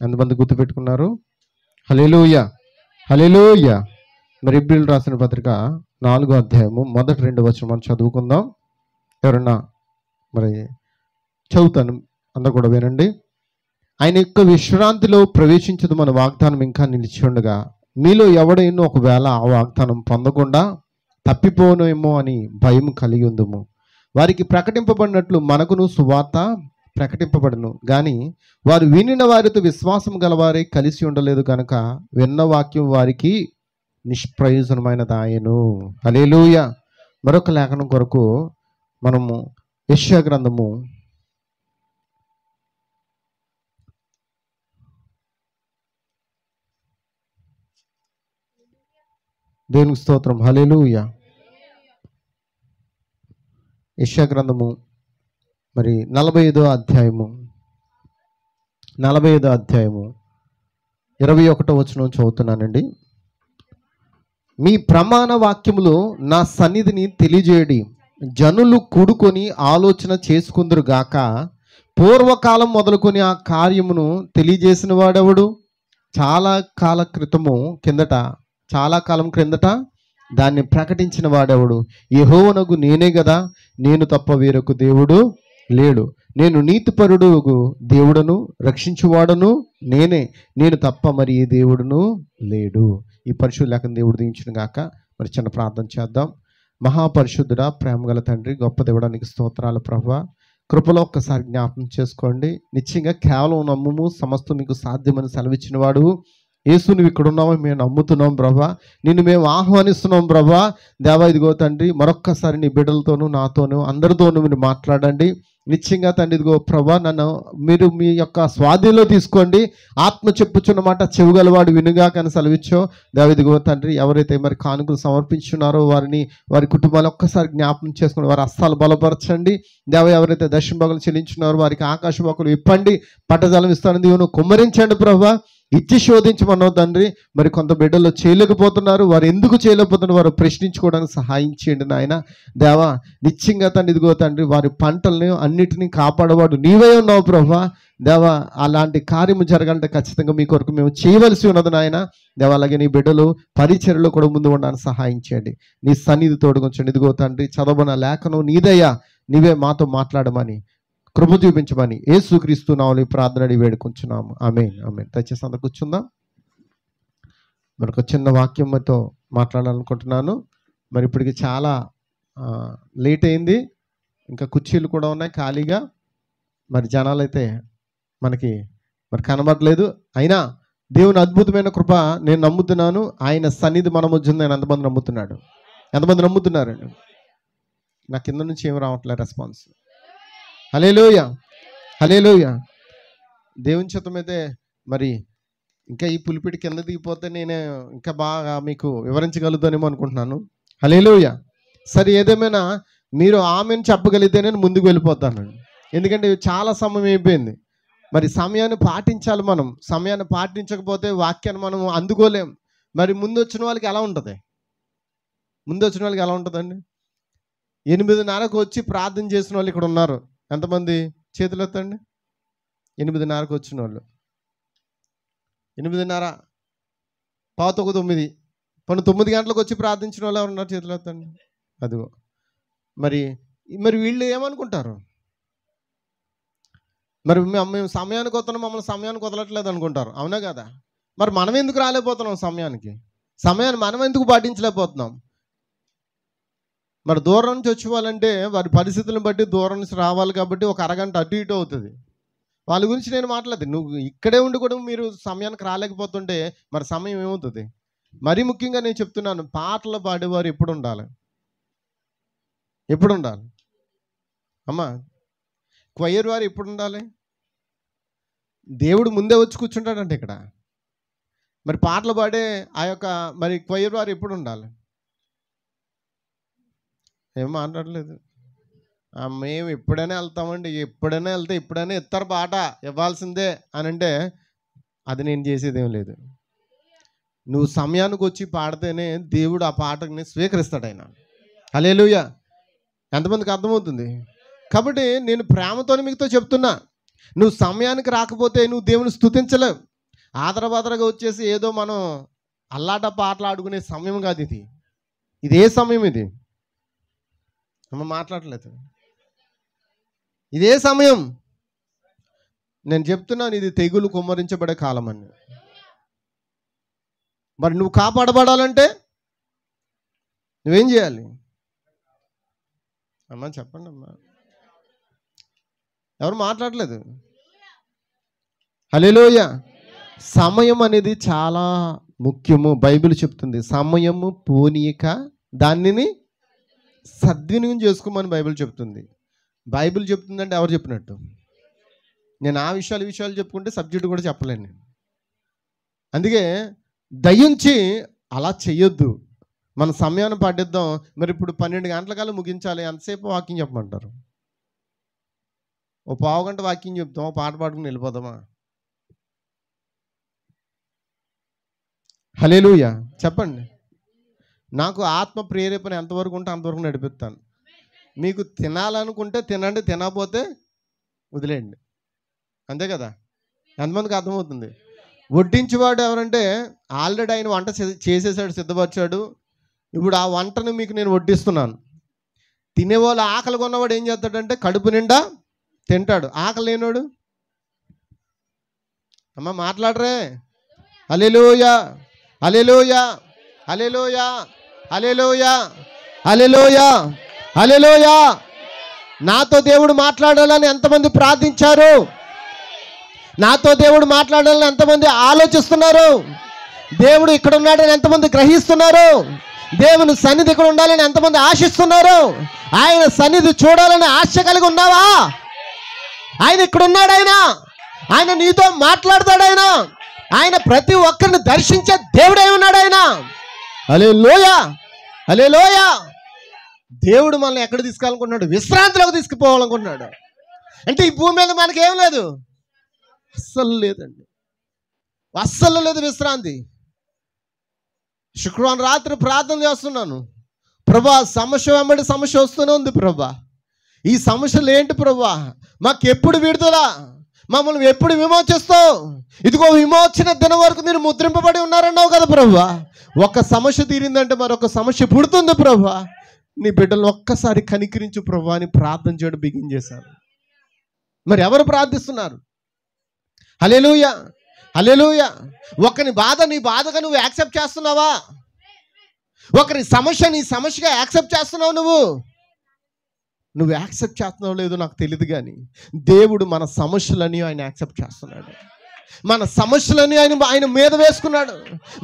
ఎంతమంది గుర్తుపెట్టుకున్నారు? హల్లెలూయా, హల్లెలూయా. మరి హెబ్రీయులకు రాసిన పత్రిక 4వ అధ్యాయము మొదటి 2 వచనం మనం చదువుకుందాం. ఎవరన్నా మరి చదువుతాను, అందరూ కూడా వినండి. ఆయన యొక్క విశ్రాంతిలో ప్రవేశించదు మన వాగ్దానం ఇంకా నిలిచి ఉండగా, మీలో ఎవడైనా ఒకవేళ ఆ వాగ్దానం పొందకుండా తప్పిపోనేమో అని భయం కలిగి ఉందుము. వారికి ప్రకటింపబడినట్లు మనకును సువార్త ప్రకటింపబడును, కానీ వారు వినిన వారితో విశ్వాసం గలవారే కలిసి ఉండలేదు కనుక విన్న వాక్యం వారికి నిష్ప్రయోజనమైనదాయను. హల్లెలూయా. మరొక లేఖనం కొరకు మనము యెషయా గ్రంథము 'దేవునికి స్తోత్రం, హల్లెలూయా. యెషయా గ్రంథము మరి 45వ అధ్యాయము 21వ వచనం చదువుతున్నానండి. మీ ప్రమాణ వాక్యములు నా సన్నిధిని తెలియజేయడి, జనులు కూడుకొని ఆలోచన చేసుకుందరు గాక. పూర్వకాలం మొదలుకొని ఆ కార్యమును తెలియజేసిన వాడెవడు? చాలా కాలం క్రిందట దాన్ని ప్రకటించిన వాడెవడు? యెహోవానగు నేనే గదా, నేను తప్ప వేరొక దేవుడు లేడు. నేను నీతిపరుడు దేవుడను, రక్షించువాడను నేనే, నేను తప్ప మరి ఏ దేవుడును లేడు. ఈ పరిశుద్ధ లేఖన దేవుడు దీవించును గాక. మరి చిన్న ప్రార్థన చేద్దాం. మహాపరిశుద్ధుడా, ప్రేమగల తండ్రి, గొప్ప దేవుడానికి స్తోత్రాలు ప్రభువా. కృపలో ఒక్కసారి జ్ఞాపకం చేసుకోండి. నిశ్చయంగా కేవలం నమ్ముము, సమస్తం మీకు సాధ్యమని సెలవిచ్చిన వాడు యేసు, నువ్వు ఇక్కడ ఉన్నామని మేము నమ్ముతున్నాం ప్రభా, నిన్ను మేము ఆహ్వానిస్తున్నాం ప్రభా. దేవా, ఇదిగో తండ్రి, మరొక్కసారి నీ బిడ్డలతోనూ నాతోనూ అందరితోనూ మీరు మాట్లాడండి. నిశ్చయంగా తండ్రి, ఇదిగో ప్రభా, నన్ను మీరు మీ యొక్క స్వాధీనంలో తీసుకోండి. ఆత్మ చెప్పుచున్నమాట చెవుగలవాడు వినుగా కానీ సెలవిచ్చో. దేవా, ఇదిగో తండ్రి, ఎవరైతే మరి కానుకలు సమర్పించున్నారో వారి కుటుంబాలు ఒక్కసారి జ్ఞాపకం చేసుకుని వారి హస్తాలు బలపరచండి. దేవ, ఎవరైతే దశమ భాగాలు చెల్లించున్నారో వారికి ఆకాశ భాగాలు ఇప్పండి, పట్టజాలం ఇస్తాను దేవుని కుమ్మరించండి ప్రభా. ఇచ్చి శోధించమన్నావు తండ్రి. మరి కొంత బిడ్డలు చేయలేకపోతున్నారు, వారు ఎందుకు చేయలేకపోతున్నారు వారు ప్రశ్నించుకోవడానికి సహాయం చేయండి నాయన. దేవా, నిశ్చయంగా తండ్రి, ఇదిగో తండ్రి, వారి పంటల్ని అన్నిటినీ కాపాడవాడు నీవే ఉన్నావు ప్రభా. దేవా, అలాంటి కార్యము జరగాలంటే ఖచ్చితంగా మీ కొరకు మేము చేయవలసి ఉన్నది నాయన. దేవా, అలాగే నీ బిడ్డలు పరిచర్యలో కూడా ముందు ఉండడానికి సహాయం చేయండి. నీ సన్నిధి తోడుకొంచండి. ఇదిగో తండ్రి, చదవన లేఖను నీదయ్యా, నీవే మాతో మాట్లాడమని కృప చూపించమని యేసుక్రీస్తు నామములో ప్రార్థన అడిగి వేడుకుంటున్నాము. ఆమేన్, ఆమేన్. దయచేసి అందరూ కూర్చుందాం. మరొక చిన్న వాక్యంతో మాట్లాడాలనుకుంటున్నాను. మరి ఇప్పటికి చాలా లేట్ అయింది, ఇంకా కుర్చీలు కూడా ఉన్నాయి ఖాళీగా. మరి జనాలు అయితే మనకి కనబడలేదు. అయినా దేవుని అద్భుతమైన కృప నేను నమ్ముతున్నాను. ఆయన సన్నిధి మన మధ్య ఉందని ఎంతమంది నమ్ముతున్నాడు? ఎంతమంది నమ్ముతున్నారు? నా కింద నుంచి ఏమి రావట్లేదు రెస్పాన్స్. హల్లెలూయా, హల్లెలూయా. దేవుని చిత్తమైతే మరి ఇంకా ఈ పులిపిడి కింద దిగిపోతే నేను ఇంకా బాగా మీకు వివరించగలుగుతానేమో అనుకుంటున్నాను. హల్లెలూయా. సరే, ఏదేమైనా మీరు ఆమెను చెప్పగలిగితే నేను ముందుకు వెళ్ళిపోతాను. ఎందుకంటే చాలా సమయం అయిపోయింది. మరి సమయాన్ని పాటించాలి. మనం సమయాన్ని పాటించకపోతే వాక్యాన్ని మనం అందుకోలేం. మరి ముందు వచ్చిన వాళ్ళకి ఎలా ఉంటుందండి? 8:30కు వచ్చి ప్రార్థన చేసిన వాళ్ళు ఇక్కడ ఉన్నారు. ఎంతమంది చేతులు ఎత్తండి. 8:30కు వచ్చిన వాళ్ళు, 8:30, 8:45, 9 గంటలకు వచ్చి ప్రార్థించిన వాళ్ళు ఎవరున్నారు? చేతులు ఎత్తండి. అదిగో. మరి వీళ్ళు ఏమనుకుంటారు? మరి మేము సమయానికి వస్తున్నాం, మమ్మల్ని సమయానికి వదలట్లేదు అనుకుంటారు. అవునా కదా? మరి మనం ఎందుకు రాలేకపోతున్నాం? సమయాన్ని మనం ఎందుకు పాటించలేకపోతున్నాం? మరి దూరం నుంచి వచ్చేవాళ్ళంటే వారి పరిస్థితులను బట్టి దూరం నుంచి రావాలి కాబట్టి ఒక అరగంట అటు ఇటు అవుతుంది. వాళ్ళ గురించి నేను మాట్లాడదు. నువ్వు ఇక్కడే ఉండి కూడా మీరు సమయానికి రాలేకపోతుంటే మరి సమయం ఏమవుతుంది? మరీ ముఖ్యంగా నేను చెప్తున్నాను, పాటలు పాడేవారు ఎప్పుడు ఉండాలి? అమ్మా, క్వైర్ వారు ఎప్పుడు ఉండాలి? దేవుడు ముందే వచ్చి కూర్చుంటాడంటే ఇక్కడ. మరి పాటలు పాడే ఆ యొక్క మరి క్వైర్ వారు ఎప్పుడు ఉండాలి? ఏం మాట్లాడలేదు. మేము ఎప్పుడైనా వెళ్తామండి, ఎప్పుడైనా ఇస్తారు పాట ఇవ్వాల్సిందే అని అంటే అది నేను చేసేది ఏం లేదు. నువ్వు సమయానికి వచ్చి పాడితేనే దేవుడు ఆ పాటని స్వీకరిస్తాడు ఆయన. హల్లెలూయా. ఎంతమందికి అర్థమవుతుంది? కాబట్టి నేను ప్రేమతో మీతో చెప్తున్నా, నువ్వు సమయానికి రాకపోతే నువ్వు దేవుని స్తుతించలేవు. ఆదరబాదరగా వచ్చేసి ఏదో మనం అల్లాట పాటలు ఆడుకునే సమయం కాదు ఇది. ఇది ఏ సమయం? ఇది అమ్మ మాట్లాడలేదు. ఇదే సమయం. నేను చెప్తున్నాను, ఇది తెగులు కుమ్మరించబడే కాలం అని. మరి నువ్వు కాపాడబడాలంటే నువ్వేం చేయాలి? అమ్మా చెప్పండి అమ్మా. ఎవరు మాట్లాడలేదు. హల్లెలూయా. సమయం అనేది చాలా ముఖ్యము. బైబిల్ చెప్తుంది సమయము పోనీయక దానిని సద్వినియోగం చేసుకోమని బైబిల్ చెప్తుంది. బైబిల్ చెప్తుందంటే ఎవరు చెప్పినట్టు? నేను ఆ విషయాలు చెప్పుకుంటే సబ్జెక్టు కూడా చెప్పలేను నేను. అందుకే దయించి అలా చెయ్యొద్దు. మన సమయాన్ని పాటిద్దాం. మరి ఇప్పుడు 12 గంటలకల్లా ముగించాలి, ఎంతసేపు వాక్యం చెప్పమంటారు? ఓ పావు గంట వాక్యం చెప్తాం, ఓ పాట పాడుకుని వెళ్ళిపోదామా? హల్లెలూయా. చెప్పండి. నాకు ఆత్మ ప్రేరేపణ ఎంతవరకు ఉంటే అంతవరకు నడిపిస్తాను. మీకు తినాలనుకుంటే తినండి, తినకపోతే వదిలేయండి. అంతే కదా? ఎంతమందికి అర్థమవుతుంది? వడ్డించేవాడు ఎవరంటే ఆల్రెడీ ఆయన వంట చేసేసాడు, సిద్ధపరిచాడు. ఇప్పుడు ఆ వంటను మీకు నేను వడ్డిస్తున్నాను. తినేవాళ్ళు ఆకలి కొన్నవాడు ఏం చేస్తాడంటే కడుపు నిండా తింటాడు. ఆకలి లేనోడు అమ్మ మాట్లాడరే. హల్లెలూయా, హల్లెలూయా, హల్లెలూయా, హల్లెలూయా, హల్లెలూయా, హల్లెలూయా. నాతో దేవుడు మాట్లాడాలని ఎంతమంది ప్రార్థించారు? నాతో దేవుడు మాట్లాడాలని ఎంతమంది ఆలోచిస్తున్నారు? దేవుడు ఇక్కడ ఉన్నాడని ఎంతమంది గ్రహిస్తున్నారు? దేవుని సన్నిధి ఇక్కడ ఉండాలని ఎంతమంది ఆశిస్తున్నారు? ఆయన సన్నిధి చూడాలని ఆశ కలిగి ఉన్నావా? ఆయన ఇక్కడ ఉన్నాడు. ఆయన నీతో మాట్లాడతాడు. ఆయన ప్రతి ఒక్కరిని దర్శించే దేవుడై ఉన్నాడు. హల్లెలూయా, హల్లెలూయా. దేవుడు మనల్ని ఎక్కడ తీసుకెళ్ళాలనుకుంటున్నాడు? విశ్రాంతిలోకి తీసుకుపోవాలనుకుంటున్నాడు. అంటే ఈ భూమి మీద మనకేం లేదు, అస్సలు లేదండి, అస్సలు లేదు విశ్రాంతి. శుక్రవారం రాత్రి ప్రార్థన చేస్తున్నాను, ప్రభా సమస్య వెంబడి సమస్య వస్తూనే ఉంది ప్రభా. ఈ సమస్యలు ఏంటి ప్రభా? మాకు ఎప్పుడు విడుదల? మమ్మల్ని ఎప్పుడు విమోచిస్తావు? ఇదిగో విమోచన దినం వరకు మీరు ముద్రింపబడి ఉన్నారన్నావు కదా ప్రభా. ఒక సమస్య తీరిందంటే మరొక సమస్య పుడుతుంది ప్రభా. నీ బిడ్డలను ఒక్కసారి కనికరించు ప్రభా అని ప్రార్థన చేయడం బిగిన్ చేశాను. మరి ఎవరు ప్రార్థిస్తున్నారు? హల్లెలూయా, హల్లెలూయా. ఒకని బాధ నీ బాధగా నువ్వు యాక్సెప్ట్ చేస్తున్నావా? ఒకరి సమస్య నీ సమస్యగా యాక్సెప్ట్ చేస్తున్నావు? నువ్వు యాక్సెప్ట్ చేస్తున్నావు లేదో నాకు తెలియదు, కానీ దేవుడు మన సమస్యలని ఆయన యాక్సెప్ట్ చేస్తున్నాడు. మన సమస్యలని ఆయన మీద వేసుకున్నాడు.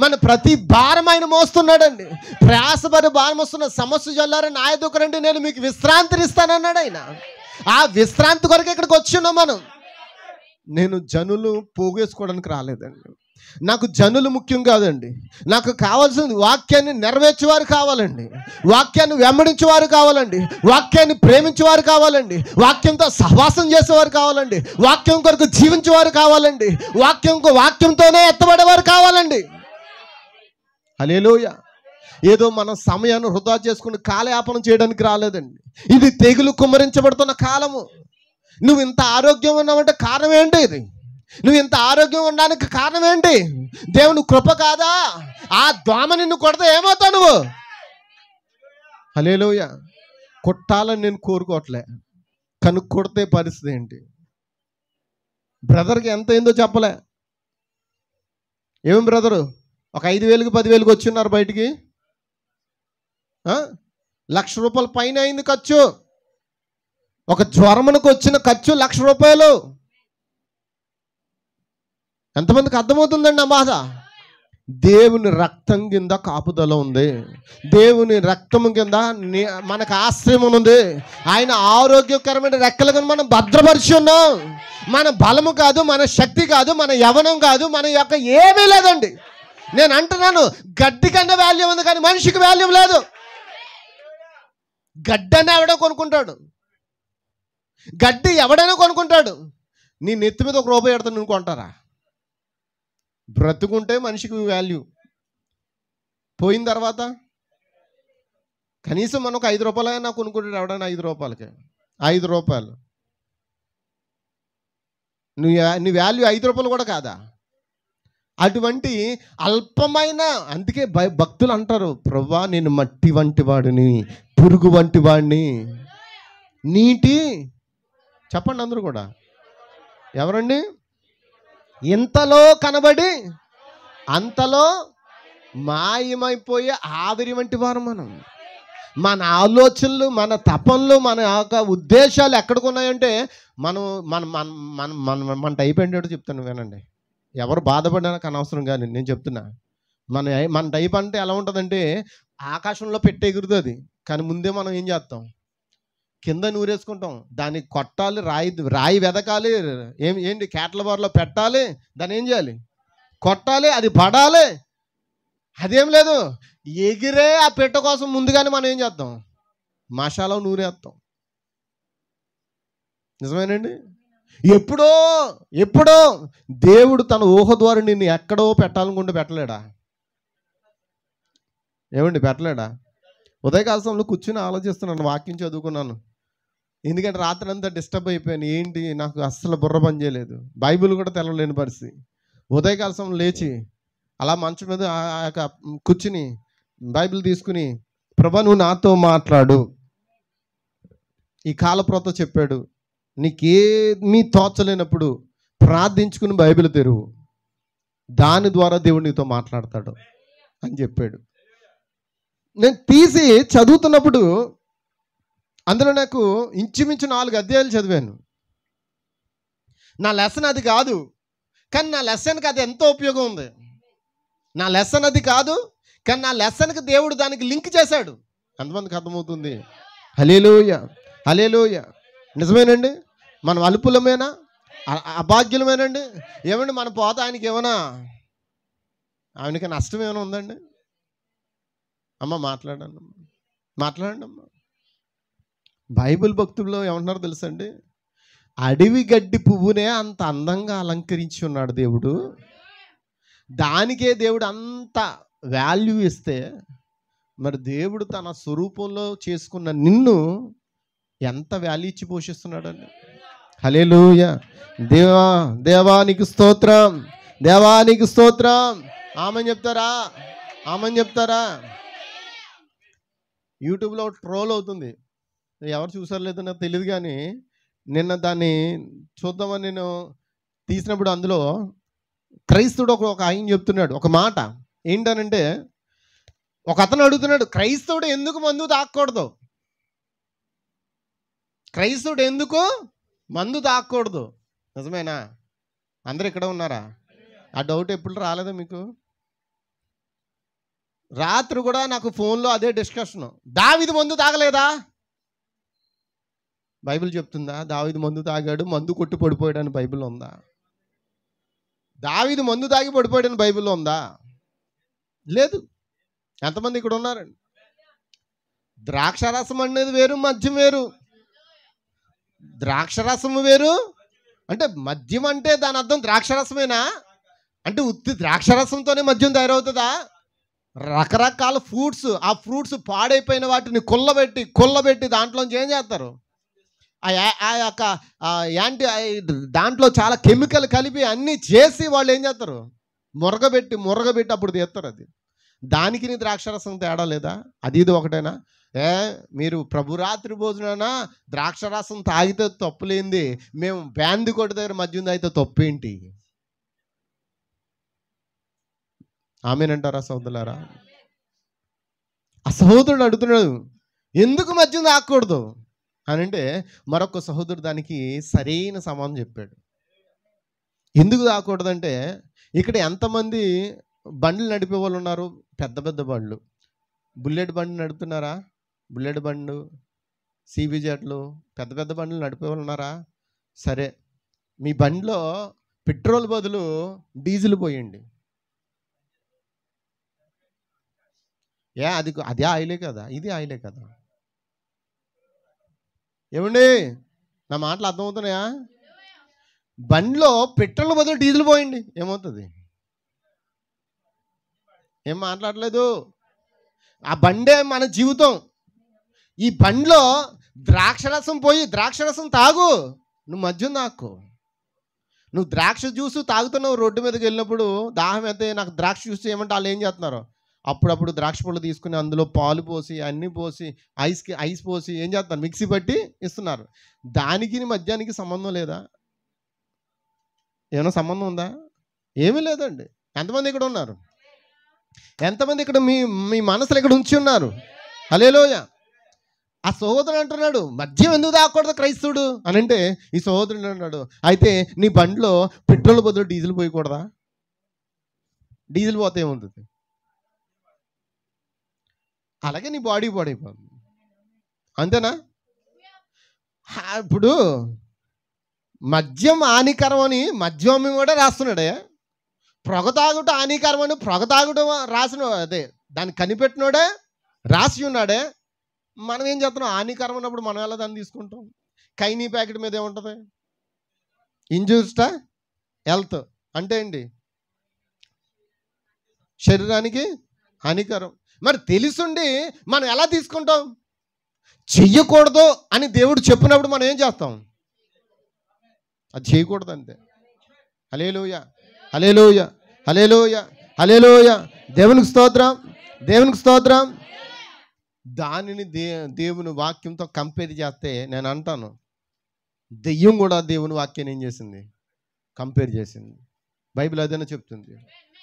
మన ప్రతి భారం ఆయన మోస్తున్నాడండి. ప్రయాసపడి భారం వస్తున్న సమస్య జల్లారని నా ఎదుకు రండి, నేను మీకు విశ్రాంతిని ఇస్తానన్నాడు ఆయన. ఆ విశ్రాంతి కొరకు ఇక్కడికి వచ్చున్నాం మనం. నేను జనులు పోగేసుకోవడానికి రాలేదండి. నాకు జనులు ముఖ్యం కాదండి. నాకు కావాల్సింది వాక్యాన్ని నెరవేర్చేవారు కావాలండి, వాక్యాన్ని వెంబడించేవారు కావాలండి, వాక్యాన్ని ప్రేమించేవారు కావాలండి, వాక్యంతో సహవాసం చేసేవారు కావాలండి, వాక్యం కొరకు జీవించేవారు కావాలండి, వాక్యంతోనే ఎత్తబడేవారు కావాలండి. హల్లెలూయా. ఏదో మనం సమయాన్ని వృధా చేసుకుని కాలయాపనం చేయడానికి రాలేదండి. ఇది తెగులు కుమ్మరించబడుతున్న కాలము. నువ్వు ఇంత ఆరోగ్యం ఉన్నావంటే కారణం ఏంటి? ఇది నువ్వు ఇంత ఆరోగ్యం ఉండడానికి కారణం ఏంటి? దేవుని కృప కాదా? ఆ దోమ నిన్ను కొడితే ఏమవుతావు నువ్వు? హల్లెలూయా. కొట్టాలని నేను కోరుకోవట్లే, కనుక కొడితే పరిస్థితి ఏంటి? బ్రదర్కి ఎంత అయిందో చెప్పలే. ఏం బ్రదరు ఒక 5,000కి 10,000కి వచ్చిన్నారు బయటికి, 1,00,000 రూపాయల పైన అయింది ఖర్చు. ఒక జ్వరమునకు వచ్చిన ఖర్చు 1,00,000 రూపాయలు. ఎంతమందికి అర్థమవుతుందండి ఆ బాధ? దేవుని రక్తం కింద కాపుదల ఉంది, దేవుని రక్తం కింద మనకు ఆశ్రయం ఉంది. ఆయన ఆరోగ్యకరమైన రెక్కలను మనం భద్రపరిచి ఉన్నాం. మన బలము కాదు, మన శక్తి కాదు, మన యవనం కాదు, మన యొక్క ఏమీ లేదండి. నేను అంటున్నాను, గడ్డి కన్నా వాల్యూ ఉంది కానీ మనిషికి వాల్యూ లేదు. గడ్డని ఎవడో కొనుక్కుంటాడు, గడ్డి ఎవడైనా కొనుక్కుంటాడు. నీ నెత్తి మీద 1 రూపాయి ఎడతాను నువ్వు కొంటారా? బ్రతుకుంటే మనిషికి వాల్యూ, పోయిన తర్వాత కనీసం మనకు 5 రూపాయలైనా కొనుక్కుంటాడు ఎవడైనా. 5 రూపాయలకి 5 రూపాయలు నీ వాల్యూ 5 రూపాయలు కూడా కాదా? అటువంటి అల్పమైన, అందుకే భక్తులు అంటారు, ప్రభువా నేను మట్టి వంటి వాడిని, పురుగు వంటి వాడిని, నీటి చెప్పండి అందరూ కూడా, ఎవరండి? ఇంతలో కనబడి అంతలో మాయమైపోయే ఆవిరి వంటి వారు మనం. మన ఆలోచనలు, మన తపనలు, మన యొక్క ఉద్దేశాలు ఎక్కడికి ఉన్నాయంటే మనం మన మన మన మన మన టైప్ ఏంటో చెప్తాను వినండి. ఎవరు బాధపడడానికి అనవసరం కానీ నేను చెప్తున్నా. మన టైప్ అంటే ఎలా ఉంటుందంటే ఆకాశంలో పెట్టే ఎగురుతుంది, కానీ ముందే మనం ఏం చేస్తాం? కింద నూరేసుకుంటాం. దాన్ని కొట్టాలి, రాయి వెదకాలి, ఏంటి కేటల బార్లో పెట్టాలి, దాన్ని ఏం చేయాలి? కొట్టాలి, అది పడాలి. అదేం లేదు, ఎగిరే ఆ పెట్ట కోసం ముందుగానే మనం ఏం చేస్తాం? మసాలా నూరేస్తాం. నిజమేనండి? ఎప్పుడో దేవుడు తన ఊహ ద్వారా నిన్ను ఎక్కడో పెట్టాలనుకుంటే పెట్టలేడా? ఏమండి, పెట్టలేడా? ఉదయకాల సమయంలో కూర్చుని ఆలోచిస్తున్నాను, వాక్యం చదువుకున్నాను. ఎందుకంటే రాత్రి అంతా డిస్టర్బ్ అయిపోయాను. ఏంటి, నాకు అస్సలు బుర్ర పని చేయలేదు, బైబిల్ కూడా తెలవలేని పరిస్థితి. ఉదయకాల సమయంలో లేచి అలా మంచం మీద కూర్చుని బైబిల్ తీసుకుని, ప్రభా నువ్వు నాతో మాట్లాడు, ఈ కాలప్రతో చెప్పాడు, నీకేమీ తోచలేనప్పుడు ప్రార్థించుకుని బైబిల్ తెరువు, దాని ద్వారా దేవుడు నీతో మాట్లాడతాడు అని చెప్పాడు. నేను తీసి చదువుతున్నప్పుడు అందులో నాకు ఇంచుమించు 4 అధ్యాయాలు చదివాను. నా లెసన్ అది కాదు, కానీ నా లెసన్కి అది ఎంతో ఉపయోగం ఉంది. నా లెసన్ అది కాదు, కానీ నా లెసన్కి దేవుడు దానికి లింక్ చేశాడు. ఎంతమందికి అర్థమవుతుంది? హల్లెలూయా, హల్లెలూయా. నిజమేనండి? మనం అల్పులమేనా, అభాగ్యులమేనండి? ఏమండి మన పోత ఆయనకి ఏమైనా, ఆయనకి నష్టం ఏమైనా ఉందండి? అమ్మ మాట్లాడండి అమ్మ. బైబిల్ భక్తుల్లో ఏమంటున్నారో తెలుసండి, అడవి గడ్డి పువ్వునే అంత అందంగా అలంకరించి ఉన్నాడు దేవుడు, దానికే దేవుడు అంత వాల్యూ ఇస్తే మరి దేవుడు తన స్వరూపంలో చేసుకున్న నిన్ను ఎంత వాల్యూ ఇచ్చి పోషిస్తున్నాడండి. హల్లెలూయా. దేవానికి స్తోత్రం, దేవానికి స్తోత్రం. ఆమేన్ చెప్తారా? యూట్యూబ్లో ట్రోల్ అవుతుంది, ఎవరు చూసారు లేదో నాకు తెలియదు, కానీ నిన్న దాన్ని చూద్దామని నేను తీసినప్పుడు అందులో క్రైస్తవుడు ఒక ఆయన చెప్తున్నాడు ఒక మాట. ఏంటనంటే, ఒక అతను అడుగుతున్నాడు, క్రైస్తవుడు ఎందుకు మందు తాగకూడదు? క్రైస్తవుడు ఎందుకు మందు తాగకూడదు? నిజమేనా? అందరు ఇక్కడ ఉన్నారా? ఆ డౌట్ ఎప్పుడు రాలేదా మీకు? రాత్రి కూడా నాకు ఫోన్లో అదే డిస్కషన్. దావీదు మందు తాగలేదా? బైబిల్ చెప్తుందా దావీదు మందు తాగాడు, మందు కొట్టి పడిపోయాడని బైబిల్ ఉందా? దావీదు మందు తాగి పడిపోయాడని బైబిల్లో ఉందా? లేదు. ఎంతమంది ఇక్కడ ఉన్నారండి? ద్రాక్షరసం అనేది వేరు, మద్యం వేరు. ద్రాక్షరసము వేరు అంటే, మద్యం అంటే దాని అర్థం ద్రాక్షరసమేనా? అంటే ఉత్తి ద్రాక్షరసంతోనే మద్యం తయారవుతుందా? రకరకాల ఫ్రూట్స్, ఆ ఫ్రూట్స్ పాడైపోయిన వాటిని కుల్లబెట్టి దాంట్లోంచి ఏం చేస్తారు? ఆ యొక్క దాంట్లో చాలా కెమికల్ కలిపి అన్నీ చేసి వాళ్ళు ఏం చేస్తారు? మురగబెట్టి అప్పుడు తీస్తారు. అది దానికి ద్రాక్షరసం తేడా లేదా? అది ఇది ఒకటేనా? మీరు ప్రభురాత్రి భోజనాన ద్రాక్షరసం తాగితే తప్పులేంది, మేము బ్యాంది కొట్టు దగ్గర మద్యం తాగితే తప్పేంటి? ఆమేనంటారా సోదరులారా? ఆ సహోదరుడు అడుగుతున్నాడు, ఎందుకు మద్యం తాగకూడదు అని అంటే, మరొక సహోదరుడు దానికి సరైన సమాధానం చెప్పాడు. ఎందుకు తాగకూడదంటే, ఇక్కడ ఎంతమంది బండ్లు నడిపే వాళ్ళు ఉన్నారు? పెద్ద బండ్లు, బుల్లెట్ బండి నడుపుతున్నారా? బుల్లెట్ బండ్లు, సిబి జెట్లు, పెద్ద బండ్లు నడిపే వాళ్ళు ఉన్నారా? సరే, మీ బండిలో పెట్రోల్ బదులు డీజిల్ పోయండి. అది ఆయిలే కదా, ఇది ఆయిలే కదా. ఏమండి, నా మాటలు అర్థమవుతున్నాయా? బండిలో పెట్రోల్ బదులు డీజిల్ పోయండి, ఏమవుతుంది? ఏం మాట్లాడలేదు. ఆ బండే మన జీవితం. ఈ బండిలో ద్రాక్షరసం పోయి ద్రాక్షరసం తాగు, నువ్వు మద్యం తాకు. నువ్వు ద్రాక్ష జ్యూస్ తాగుతున్నావు, రోడ్డు మీదకి వెళ్ళినప్పుడు దాహం అయితే నాకు ద్రాక్ష జ్యూస్ ఏమంటే వాళ్ళు ఏం చేస్తున్నారు, అప్పుడప్పుడు ద్రాక్ష పళ్ళు తీసుకుని అందులో పాలు పోసి అన్నీ పోసి ఐస్ పోసి ఏం చేస్తున్నారు, మిక్సీ పట్టి ఇస్తున్నారు. దానికి మద్యానికి సంబంధం లేదా? ఏమైనా సంబంధం ఉందా? ఏమీ లేదండి. ఎంతమంది ఇక్కడ ఉన్నారు? ఎంతమంది ఇక్కడ మీ మనసులు ఇక్కడ ఉంచి ఉన్నారు? హల్లెలూయా. ఆ సహోదరుడు అంటున్నాడు, మద్యం ఎందుకు తాగకూడదు క్రైస్తవుడు అని అంటే, ఈ సహోదరుడు అన్నాడు, అయితే నీ బండిలో పెట్రోల్ బదులు డీజిల్ పోయకూడదా? డీజిల్ పోతే ఏముంటుంది? అలాగే నీ బాడీ పాడైపోతుంది, అంతేనా? ఇప్పుడు మద్యం హానికరం అని మద్యం కూడా రాస్తున్నాడే, పొగ తాగుట హానికరం అని పొగ తాగుట రాసిన అదే దాన్ని కనిపెట్టినోడే రాసి ఉన్నాడే. మనం ఏం చేస్తున్నాం? హానికరం అన్నప్పుడు మనం ఎలా దాన్ని తీసుకుంటాం? కైనీ ప్యాకెట్ మీద ఏముంటుంది? ఇంజూస్టా హెల్త్ అంటే ఏంటి? శరీరానికి హానికరం. మరి తెలుసుండి మనం ఎలా తీసుకుంటాం? చెయ్యకూడదు అని దేవుడు చెప్పినప్పుడు మనం ఏం చేస్తాం? అది చేయకూడదు అంతే. హల్లెలూయా, హల్లెలూయా, హల్లెలూయా, హల్లెలూయా. దేవునికి స్తోత్రం, దేవునికి స్తోత్రం. దానిని దేవుని వాక్యంతో కంపేర్ చేస్తే నేను అంటాను, దెయ్యం కూడా దేవుని వాక్యాన్ని ఏం చేసింది? కంపేర్ చేసింది. బైబిల్ అదేనా చెప్తుంది,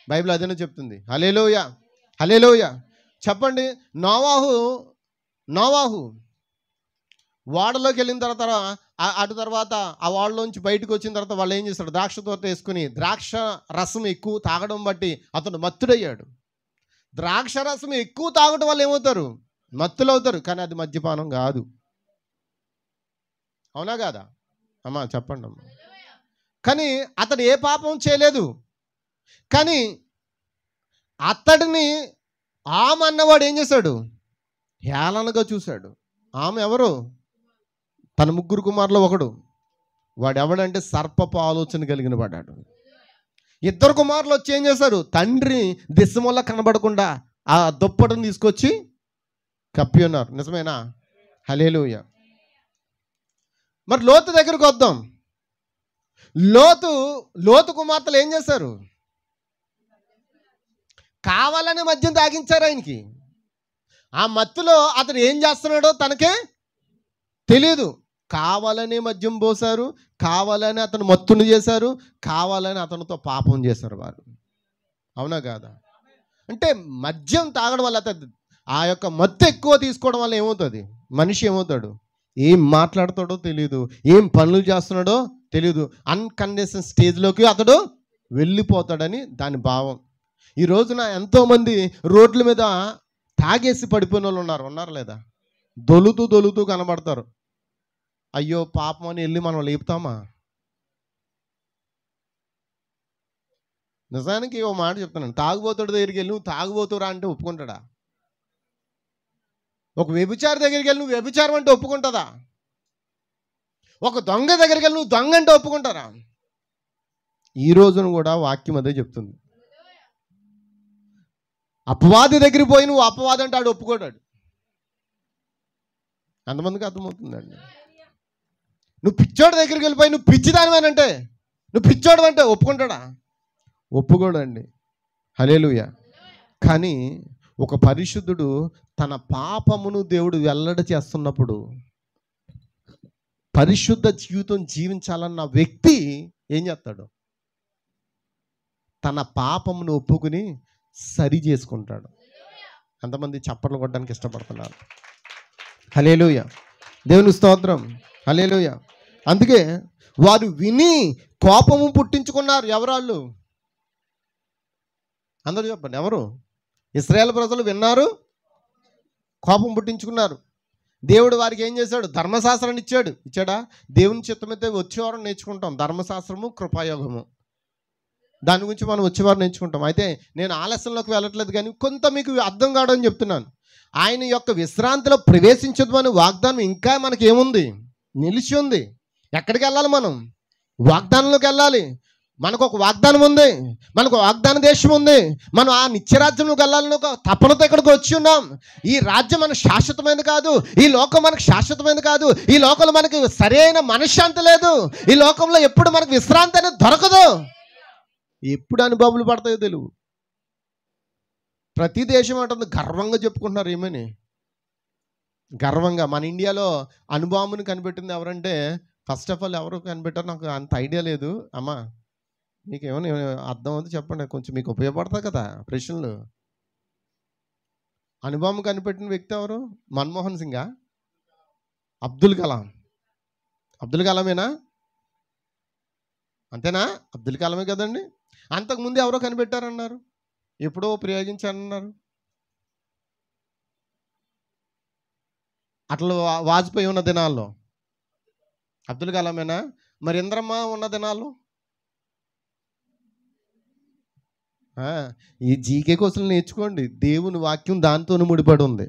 బైబిల్ అదేనా చెప్తుంది. హల్లెలూయా, హల్లెలూయా. చెప్పండి, నోవాహు వాడలోకి వెళ్ళిన తర్వాత ఆ వాడలోంచి బయటకు వచ్చిన తర్వాత వాళ్ళు ఏం చేస్తారు? ద్రాక్ష తోట వేసుకుని ద్రాక్ష రసం ఎక్కువ తాగడం బట్టి అతను మత్తుడయ్యాడు. ద్రాక్ష రసం ఎక్కువ తాగడం వల్ల ఏమవుతారు? మత్తులు అవుతారు. కానీ అది మద్యపానం కాదు. అవునా కాదా అమ్మా? చెప్పండి అమ్మా. కానీ అతడు ఏ పాపం చేయలేదు. కానీ అతడిని ఆమె అన్నవాడు ఏం చేశాడు? హేళనగా చూశాడు. ఆమె ఎవరు? తన 3 కుమారులు ఒకడు. వాడు ఎవడంటే సర్పపు ఆలోచన కలిగిన పడ్డాడు. 2 కుమారులు వచ్చి ఏం చేశారు? తండ్రి దిశ వల్ల కనబడకుండా ఆ దుప్పటిని తీసుకొచ్చి కప్పి ఉన్నారు. నిజమేనా? హల్లెలూయా. మరి లోతు దగ్గరకు వద్దాం. లోతు కుమార్తెలు ఏం చేశారు? కావాలని మద్యం తాగించారు ఆయనకి. ఆ మత్తులో అతను ఏం చేస్తున్నాడో తనకే తెలియదు. కావాలని మద్యం పోసారు, కావాలని అతను మత్తును చేశారు, కావాలని అతనితో పాపం చేశారు వారు. అవునా కాదా? అంటే మద్యం తాగడం వల్ల ఆ యొక్క మత్తు ఎక్కువ తీసుకోవడం వల్ల ఏమవుతుంది? మనిషి ఏమవుతాడు? ఏం మాట్లాడతాడో తెలియదు, ఏం పనులు చేస్తున్నాడో తెలియదు. అన్కండిషన్ స్టేజ్లోకి అతడు వెళ్ళిపోతాడని దాని భావం. ఈ రోజున ఎంతోమంది రోడ్ల మీద తాగేసి పడిపోయిన వాళ్ళు ఉన్నారు లేదా? దొలుతూ కనబడతారు. అయ్యో పాపం అని వెళ్ళి మనం లేపుతామా? నిజానికి ఓ మాట చెప్తున్నాను, తాగుబోతుడి దగ్గరికి వెళ్ళి నువ్వు తాగుబోతురా అంటే ఒప్పుకుంటాడా? ఒక వ్యభిచారి దగ్గరికి వెళ్ళి నువ్వు వ్యభిచారం అంటే ఒప్పుకుంటుందా? ఒక దొంగ దగ్గరికి వెళ్ళి నువ్వు దొంగ అంటే ఒప్పుకుంటారా? ఈ రోజున కూడా వాక్యం అదే చెప్తుంది. అపవాది దగ్గరికి పోయి నువ్వు అపవాది అంటే ఆడు ఒప్పుకోడాడు. ఎంతమందికి అర్థమవుతుందండి? నువ్వు పిచ్చోడి దగ్గరికి వెళ్ళిపోయి నువ్వు పిచ్చిదానివేనంటే, నువ్వు పిచ్చోడు అంటే ఒప్పుకుంటాడా? ఒప్పుకోడండి. హల్లెలూయా. కానీ ఒక పరిశుద్ధుడు తన పాపమును దేవుడు వెల్లడి చేస్తున్నప్పుడు, పరిశుద్ధ జీవితం జీవించాలన్న వ్యక్తి ఏం చేస్తాడు? తన పాపమును ఒప్పుకుని సరి చేసుకుంటాడు. ఎంతమంది చప్పట్లు కొట్టడానికి ఇష్టపడుతున్నారు? హల్లెలూయా, దేవుని స్తోత్రం, హల్లెలూయా. అందుకే వారు విని కోపము పుట్టించుకున్నారు. ఎవరాళ్ళు? అందరూ చెప్పండి, ఎవరు? ఇశ్రాయేలు ప్రజలు విన్నారు, కోపం పుట్టించుకున్నారు. దేవుడు వారికి ఏం చేశాడు? ధర్మశాస్త్రాన్ని ఇచ్చాడా? దేవుని చిత్తమైతే వచ్చేవారం నేర్చుకుంటాం. ధర్మశాస్త్రము, కృపాయోగము, దాని గురించి మనం వచ్చేవారు నేర్చుకుంటాం. అయితే నేను ఆలస్యంలోకి వెళ్ళట్లేదు, కానీ కొంత మీకు అర్థం కావడం చెప్తున్నాను. ఆయన యొక్క విశ్రాంతిలో ప్రవేశించదు అని వాగ్దానం ఇంకా మనకి ఏముంది? నిలిచి ఉంది. ఎక్కడికి వెళ్ళాలి? మనం వాగ్దానంలోకి వెళ్ళాలి. మనకు ఒక వాగ్దానం ఉంది, మనకు వాగ్దాన దేశం ఉంది. మనం ఆ నిత్యరాజ్యంలోకి వెళ్ళాలని ఒక తపనతో ఇక్కడికి వచ్చి ఉన్నాం. ఈ రాజ్యం మనకు శాశ్వతమైనది కాదు, ఈ లోకం మనకు శాశ్వతమైనది కాదు, ఈ లోకంలో మనకి సరైన మనశ్శాంతి లేదు, ఈ లోకంలో ఎప్పుడు మనకు విశ్రాంతి అనేది దొరకదు. ఎప్పుడు అనుభవాలు పడతాయో తెలుగు. ప్రతి దేశం అంటుంది గర్వంగా చెప్పుకుంటున్నారు ఏమని, గర్వంగా. మన ఇండియాలో అణుబాంబుని కనిపెట్టింది ఎవరంటే, ఫస్ట్ ఆఫ్ ఆల్ ఎవరు కనిపెట్టారు నాకు అంత ఐడియా లేదు. అమ్మా మీకు ఏమైనా అర్థం అవుతుంది చెప్పండి, కొంచెం మీకు ఉపయోగపడతాయి కదా ప్రశ్నలు. అణుబాంబు కనిపెట్టిన వ్యక్తి ఎవరు? మన్మోహన్ సింగా? అబ్దుల్ కలాం? అబ్దుల్ కలామేనా? అంతేనా? అబ్దుల్ కలామే కదండి. అంతకుముందు ఎవరో కనిపెట్టారన్నారు, ఎప్పుడో ప్రయోగించారన్నారు. అట్లా వాజ్పేయి ఉన్న దినాల్లో అబ్దుల్ కలామేనా? మరి ఇంద్రమ్మ ఉన్న దినాల్లో? ఈ జీకే క్వశ్చన్లు నేర్చుకోండి, దేవుని వాక్యం దాంతో ముడిపడి ఉంది.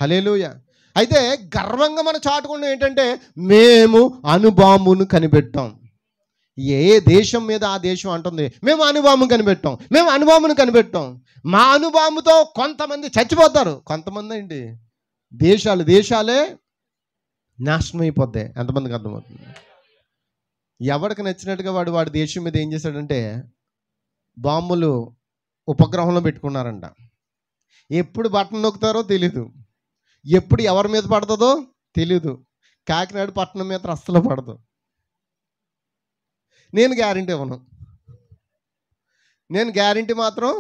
హల్లెలూయా. అయితే గర్వంగా మనం చాటుకున్నాం ఏంటంటే, మేము అణుబాంబును కనిపెట్టాం. ఏ దేశం మీద ఆ దేశం అంటుంది మేము అణుబాంబు కనిపెట్టాం, మేము అణుబాంబును కనిపెట్టాం. మా అణుబాంబుతో కొంతమంది చచ్చిపోతారు, కొంతమంది ఏంటి దేశాలే నాశనం అయిపోద్ది. ఎంతమందికి అర్థమవుతుంది? ఎవరికి నచ్చినట్టుగా వాడి దేశం మీద ఏం చేశాడంటే బాంబులు ఉపగ్రహంలో పెట్టుకున్నారంట. ఎప్పుడు బటన్ నొక్కుతారో తెలీదు, ఎప్పుడు ఎవరి మీద పడుతుందో తెలీదు. కాకినాడ పట్టణం మీద అస్సలు పడదు. నేను గ్యారంటీ మాత్రం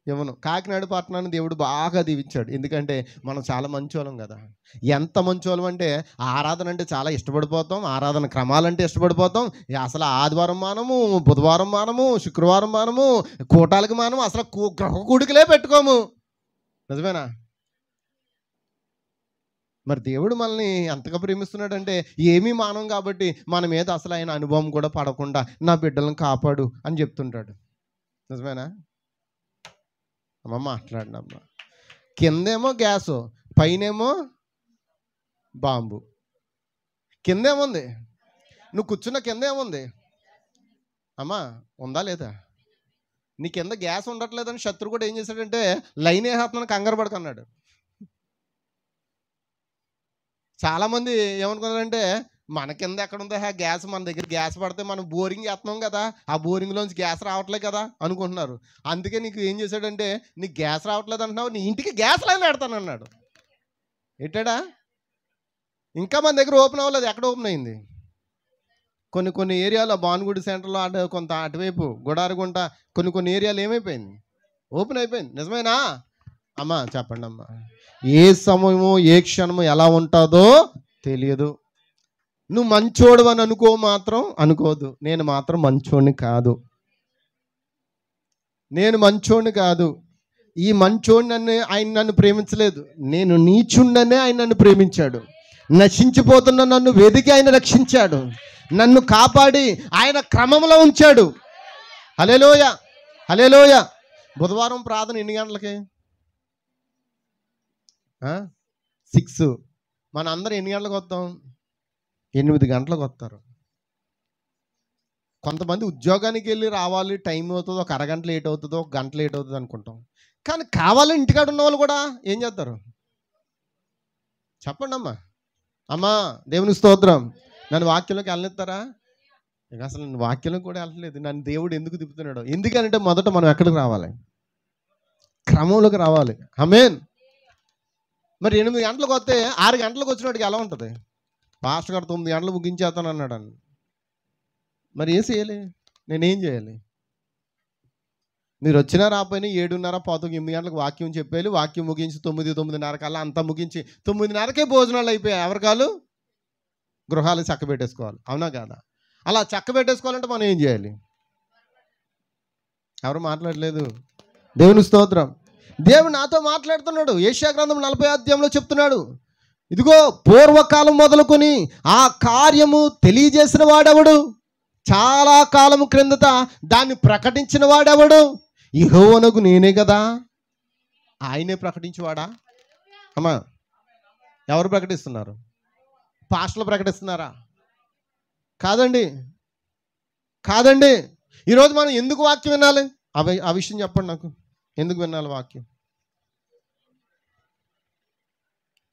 ఇవ్వను. కాకినాడ పట్టణాన్ని దేవుడు బాగా దీవించాడు, ఎందుకంటే మనం చాలా మంచోళం కదా. ఎంత మంచోళం అంటే ఆరాధన అంటే చాలా ఇష్టపడిపోతాం, ఆరాధన క్రమాలంటే ఇష్టపడిపోతాం. అసలు ఆదివారం మానము, బుధవారం మానము, శుక్రవారం మానము, కూటాలకి మానము, అసలు గ్రహ కూడికలే పెట్టుకోము. నిజమేనా? మరి దేవుడు మనల్ని ఎంతగా ప్రేమిస్తున్నాడంటే ఏమీ మానం కాబట్టి మన మీద అసలు ఆయన అనుభవం కూడా పడకుండా నా బిడ్డలను కాపాడు అని చెప్తుంటాడు. నిజమేనా? అమ్మ మాట్లాడినమ్మా. కిందేమో గ్యాసు, పైనేమో బాంబు. కిందేముంది? నువ్వు కూర్చున్న కింద ఏముంది అమ్మా? ఉందా లేదా? నీ కింద గ్యాస్ ఉండట్లేదని శత్రు కూడా ఏం చేశాడంటే లైన్ వేసేస్తున్నాను కంగారు పడుకున్నాడు. చాలామంది ఏమనుకున్నారంటే మన కింద ఎక్కడ ఉందో గ్యాస్, మన దగ్గర గ్యాస్ పడితే మనం బోరింగ్ వేస్తున్నాం కదా, ఆ బోరింగ్లోంచి గ్యాస్ రావట్లేదు కదా అనుకుంటున్నారు. అందుకే నీకు ఏం చేశాడంటే నీకు గ్యాస్ రావట్లేదు అంటున్నావు, నీ ఇంటికి గ్యాస్ లైన్ పెడతానన్నాడు. ఎట్టాడా? ఇంకా మన దగ్గర ఓపెన్ అవ్వలేదు. ఎక్కడ ఓపెన్ అయింది? కొన్ని ఏరియాలో భానుగుడి సెంటర్లో కొంత అటువైపు గుడారగుంట కొన్ని ఏరియాలు ఏమైపోయింది? ఓపెన్ అయిపోయింది. నిజమేనా అమ్మా? చెప్పండి అమ్మా. ఏ సమయమో ఏ క్షణమో ఎలా ఉంటుందో తెలియదు. నువ్వు మంచోడు అని అనుకోదు. నేను మాత్రం మంచోడిని కాదు. ఈ మంచోడిని ఆయన నన్ను ప్రేమించలేదు, నేను నీచుండనే ఆయన నన్ను ప్రేమించాడు. నశించిపోతున్న నన్ను వెదికి ఆయన రక్షించాడు, నన్ను కాపాడి ఆయన క్రమంలో ఉంచాడు. హల్లెలూయా, హల్లెలూయా. బుధవారం ప్రార్థన ఎన్ని గంటలకి? 6. మన అందరం ఎన్ని గంటలకు వస్తాం? 8 గంటలకు వస్తారు. కొంతమంది ఉద్యోగానికి వెళ్ళి రావాలి, టైం అవుతుంది, ఒక అరగంట లేట్ అవుతుందో, ఒక గంట లేట్ అవుతుంది అనుకుంటాం. కానీ కావాలని ఇంటికాడ ఉన్న వాళ్ళు కూడా ఏం చేస్తారు చెప్పండి అమ్మా? అమ్మా దేవుని స్తోత్రం. నన్ను వాక్యంలోకి వెళ్ళనిస్తారా? ఇక అసలు నేను వాక్యంలోకి కూడా వెళ్ళట్లేదు. నన్ను దేవుడు ఎందుకు తిప్పుతున్నాడు? ఎందుకంటే మొదట మనం ఎక్కడికి రావాలి? క్రమంలోకి రావాలి. ఆమేన్. మరి 8 గంటలకు వస్తే 6 గంటలకు వచ్చినట్టుగా ఎలా ఉంటుంది? పాస్టర్ గారు 9 గంటలు ముగించేస్తాను అన్నాడు. మరి ఏం చేయాలి? నేనేం చేయాలి? మీరు వచ్చినా రాపోయినా 7:30 8 గంటలకు వాక్యం చెప్పేయాలి. వాక్యం ముగించి 9:30 కల్లా అంతా ముగించి 9:30కే భోజనాలు అయిపోయాయి. ఎవరికాలు గృహాలు చక్క పెట్టేసుకోవాలి. అవునా కాదా? అలా చక్క పెట్టేసుకోవాలంటే మనం ఏం చేయాలి? ఎవరు మాట్లాడలేదు. దేవుని స్తోత్రం. దేవుడు నాతో మాట్లాడుతున్నాడు. యెషయా గ్రంథం 40వ అధ్యాయంలో చెప్తున్నాడు, ఇదిగో పూర్వకాలం మొదలుకొని ఆ కార్యము తెలియజేసిన వాడెవడు? చాలా కాలం క్రిందట దాన్ని ప్రకటించిన వాడెవడు? యెహోవానగు నేనే కదా. ఆయనే ప్రకటించేవాడా అమ్మా? ఎవరు ప్రకటిస్తున్నారు? పాస్టర్లు ప్రకటిస్తున్నారా? కాదండి. ఈరోజు మనం ఎందుకు వాక్యం వినాలి? ఆ విషయం చెప్పండి నాకు. ఎందుకు వినాలి వాక్యం?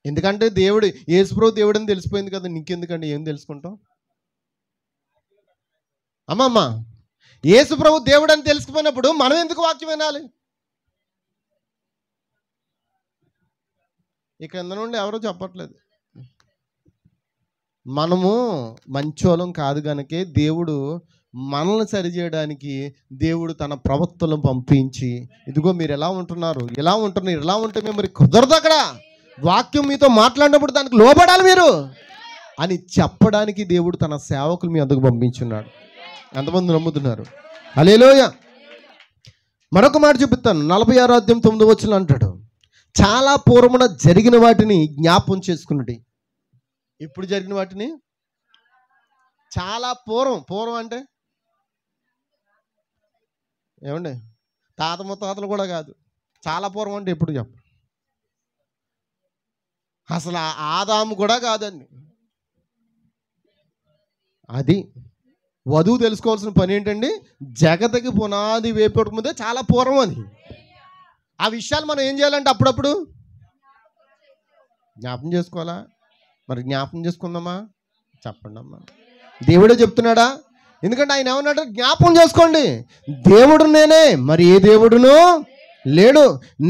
ఎందుకంటే దేవుడు యేసుప్రభు దేవుడు అని తెలిసిపోయింది కదా, నీకెందుకంటే ఏం తెలుసుకుంటాం? అమ్మమ్మ, యేసుప్రభు దేవుడు అని తెలుసుకుపోయినప్పుడు మనం ఎందుకు వాక్యం వినాలి? ఇక కింద నుండి ఎవరో చెప్పట్లేదు. మనము మంచోళం కాదు కనుకే దేవుడు మనల్ని సరిచేయడానికి దేవుడు తన ప్రవక్తలను పంపించి, ఇదిగో మీరు ఎలా ఉంటున్నారు, ఎలా ఉంటున్నారు, ఎలా ఉంటే మేము మరి కుదరదు, అక్కడ వాక్యం మీతో మాట్లాడినప్పుడు దానికి లోబడాలి మీరు అని చెప్పడానికి దేవుడు తన సేవకులు మీ అందుకు పంపించున్నాడు. ఎంతమంది నమ్ముతున్నారు? హల్లెలూయా. మరొక మాట చెప్తాను. 46వ అధ్యాయం 9వ వచనం అంటాడు, చాలా పూర్వమున జరిగిన వాటిని జ్ఞాపం చేసుకున్నది. ఇప్పుడు జరిగిన వాటిని చాలా పూర్వం అంటే ఏమండి? తాత ముత్తాతలు కూడా కాదు. చాలా పూర్వం అంటే ఎప్పుడు చెప్ప, అసలు ఆదాము కూడా కాదండి. అది వధువు తెలుసుకోవాల్సిన పని ఏంటండి? జగతికి పునాది వేపటి ముందే చాలా పూర్వం అది. ఆ విషయాలు మనం ఏం చేయాలంటే అప్పుడప్పుడు జ్ఞాపం చేసుకోవాలా? మరి జ్ఞాపం చేసుకుందామా? చెప్పండి అమ్మా. దేవుడే చెప్తున్నాడా? ఎందుకంటే ఆయన ఏమన్నాడు? జ్ఞాపం చేసుకోండి. దేవుడు నేనే, మరి ఏ దేవుడును లేడు.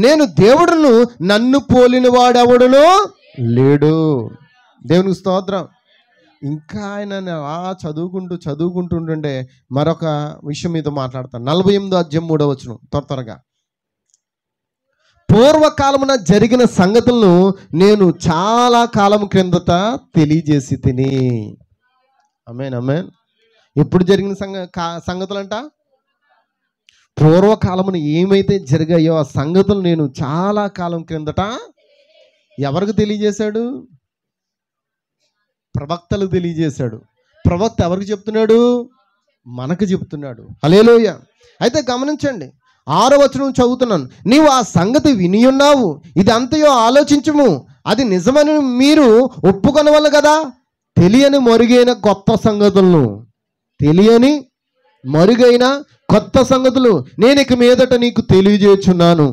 నేను దేవుడును, నన్ను పోలిన వాడెవడును లేడు. దేవునికి స్తోత్రం. ఇంకా ఆయన అలా చదువుకుంటుంటే మరొక విషయం మీతో మాట్లాడతాను. 48వ అధ్యాయం 3వ వచనం త్వరగా. పూర్వకాలమున జరిగిన సంగతులను నేను చాలా కాలం క్రిందట తెలియజేసి తిని. ఆమేన్, ఆమేన్. ఎప్పుడు జరిగిన సంగతులంట? పూర్వకాలమున ఏమైతే జరిగాయో ఆ సంగతులు నేను చాలా కాలం క్రిందట ఎవరికి తెలియజేశాడు? ప్రవక్తలకు తెలియజేశాడు. ప్రవక్త ఎవరికి చెప్తున్నాడు? మనకు చెప్తున్నాడు. హల్లెలూయా. అయితే గమనించండి, 6వ వచనం చదువుతున్నాను. నీవు ఆ సంగతి విని ఉన్నావు, ఇది అంతయో ఆలోచించుము, అది నిజమని మీరు ఒప్పుకొనవల్ల కదా. తెలియని మరుగైన కొత్త సంగతులను, తెలియని మరుగైన కొత్త సంగతులు నేను ఇక మీదట నీకు తెలియజేస్తున్నాను.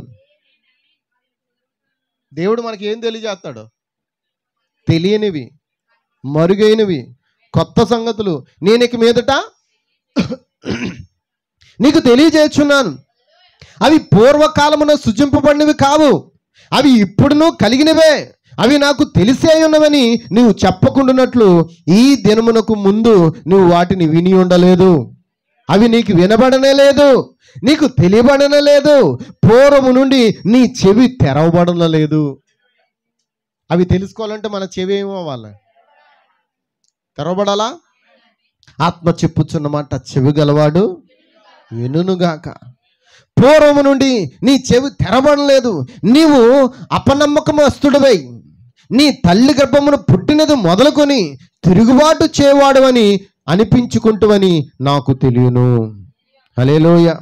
దేవుడు మనకి ఏం తెలియజేస్తాడు? తెలియనివి, మరుగైనవి, కొత్త సంగతులు నేను ఇక మీదట నీకు తెలియజేస్తున్నాను. అవి పూర్వకాలమున సృజింపబడినవి కావు, అవి ఇప్పుడును కలిగినవే. అవి నాకు తెలిసే ఉన్నవని నువ్వు చెప్పకుండానట్లు ఈ దినమునకు ముందు నువ్వు వాటిని విని ఉండలేదు. అవి నీకు వినబడనే లేదు, నీకు తెలియబడనే లేదు. పూర్వము నుండి నీ చెవి తెరవబడలేదు. అవి తెలుసుకోవాలంటే మన చెవి ఏమవ్వాలి? తెరవబడాలా? ఆత్మ చెప్పుచున్నమాట, చెవి గలవాడు వినుగాక. పూర్వము నుండి నీ చెవి తెరవబడలేదు. నీవు అపనమ్మకమస్తుడివై నీ తల్లి గర్భమును పుట్టినది మొదలుకొని తిరుగుబాటు చేయవాడవని అనిపించుకుంటువని నాకు తెలియను. హల్లెలూయా.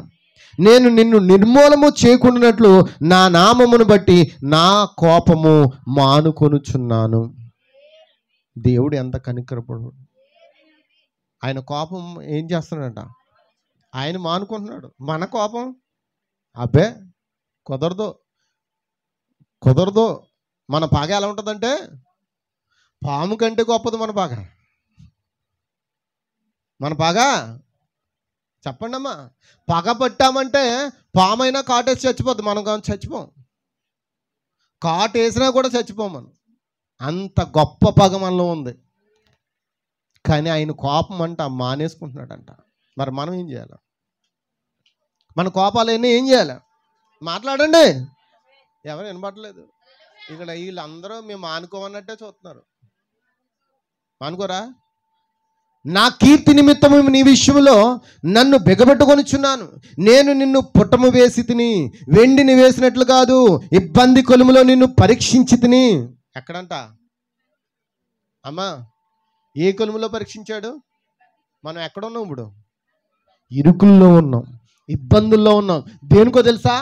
నేను నిన్ను నిర్మూలము చేయకుండానట్లు నా నామమును బట్టి నా కోపము మానుకొనుచున్నాను. దేవుడు ఎంత కనికరపడు. ఆయన కోపం ఏం చేస్తున్నాడంట? ఆయన మానుకుంటున్నాడు. మన కోపం అబ్బే కుదరదు. మన పగ ఎలా ఉంటుందంటే పాము కంటే గొప్పది మన పగ. మన పగ చెప్పండి అమ్మా. పగ పట్టామంటే పామైనా కాటేసి చచ్చిపోద్ది, మనం కానీ చచ్చిపోం. కాటేసినా కూడా చచ్చిపోం మనం. అంత గొప్ప పగ మనలో ఉంది. కానీ ఆయన కోపం అంట మానేసుకుంటున్నాడంట. మరి మనం ఏం చేయాలి? మన కోపాలన్నీ ఏం చేయాలి? మాట్లాడండి. ఎవరు వినబడలేదు ఇక్కడ. వీళ్ళందరూ మేము మానుకోమన్నట్టే చూస్తున్నారు. మానుకోరా? నా కీర్తి నిమిత్తము నీ విషయంలో నన్ను బిగబెట్టుకొనిచున్నాను. నేను నిన్ను పుట్టము వేసి తిని, వెండిని వేసినట్లు కాదు, ఇబ్బంది కొలుములో నిన్ను పరీక్షించి తిని. ఎక్కడంట అమ్మా? ఏ కొలుములో పరీక్షించాడు? మనం ఎక్కడున్నాం ఇప్పుడు? ఇరుకుల్లో ఉన్నాం, ఇబ్బందుల్లో ఉన్నాం. దేనికో తెలుసా?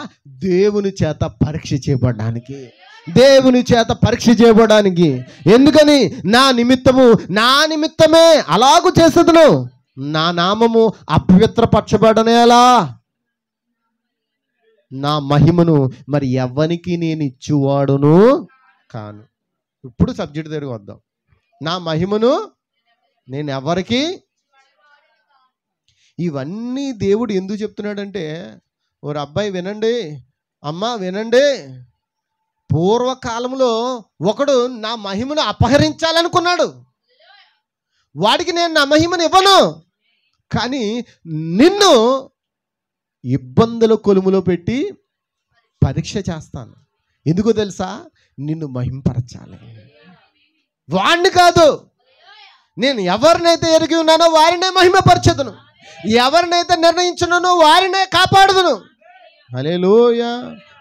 దేవుని చేత పరీక్ష చేయబడడానికి. దేవుని చేత పరీక్ష చేయబడడానికి. ఎందుకని? నా నిమిత్తమే అలాగూ చేసేదను. నా నామము అపవిత్రపరచబడనేలా నా మహిమను మరి ఎవరికి నేను ఇచ్చువాడును కాను. ఇప్పుడు సబ్జెక్ట్ దగ్గరికి వద్దాం. నా మహిమను నేను ఎవరికి, ఇవన్నీ దేవుడు ఎందుకు చెప్తున్నాడంటే, ఓ అబ్బాయి వినండి, అమ్మ వినండి, పూర్వకాలంలో ఒకడు నా మహిమను అపహరించాలనుకున్నాడు. వాడికి నేను నా మహిమను ఇవ్వను, కానీ నిన్ను ఇబ్బందుల కొలుములో పెట్టి పరీక్ష చేస్తాను. ఎందుకో తెలుసా? నిన్ను మహింపరచాలి. వాణ్ణి కాదు, నేను ఎవరినైతే ఎరిగి ఉన్నానో వారినే మహిమపరచదును, ఎవరినైతే నిర్ణయించున్నానో వారినే కాపాడుదును. హల్లెలూయా,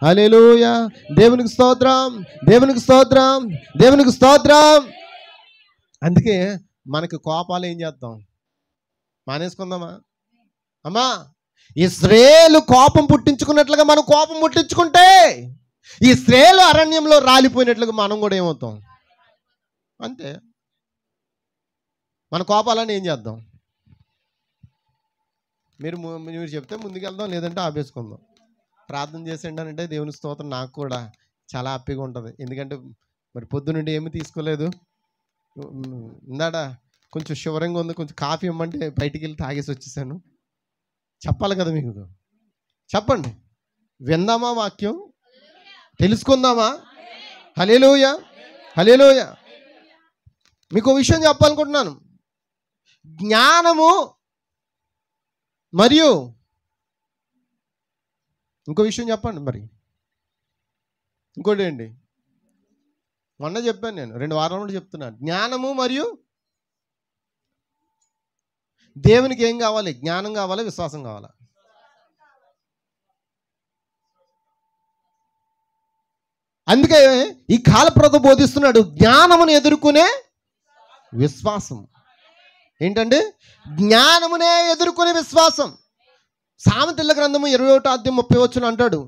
హల్లెలూయా. దేవునికి స్తోత్రం, దేవునికి స్తోత్రం, దేవునికి స్తోత్రం. అందుకే మనకి కోపాలు ఏం చేద్దాం? మానేసుకుందామా? అమ్మా, ఇశ్రాయేలు కోపం పుట్టించుకున్నట్లుగా మనం కోపం పుట్టించుకుంటే ఇశ్రాయేలు అరణ్యంలో రాలిపోయినట్లుగా మనం కూడా ఏమవుతాం? అంతే. మన కోపాలని ఏం చేద్దాం? మీరు చెప్తే ముందుకెళ్దాం, లేదంటే ఆపేసుకుందాం. ప్రార్థన చేసేయండి అంటే దేవుని స్తోత్రం. నాకు కూడా చాలా హ్యాపీగా ఉంటుంది. ఎందుకంటే మరి పొద్దునుండి ఏమి తీసుకోలేదు. ఇందాడ కొంచెం షువరింగ్ ఉంది, కొంచెం కాఫీ ఇమ్మంటే బయటికి వెళ్ళి తాగేసి వచ్చేసాను. చెప్పాలి కదా మీకు. చెప్పండి, విందామా వాక్యం? తెలుసుకుందామా? హల్లెలూయా, హల్లెలూయా. మీకు విషయం చెప్పాలనుకుంటున్నాను. జ్ఞానము మరియు ఇంకో విషయం చెప్పండి. మరి ఇంకోటి ఏంటి? మొన్న చెప్పాను, నేను 2 వారాల నుండి చెప్తున్నాను. జ్ఞానము మరియు దేవునికి ఏం కావాలి? జ్ఞానం కావాలా, విశ్వాసం కావాలా? అందుకే ఈ కాలప్రభు బోధిస్తున్నాడు, జ్ఞానమును ఎదుర్కొనే విశ్వాసం. ఏంటంటే జ్ఞానమునే ఎదుర్కొనే విశ్వాసం. సామెతల గ్రంథము 21:30 అంటాడు,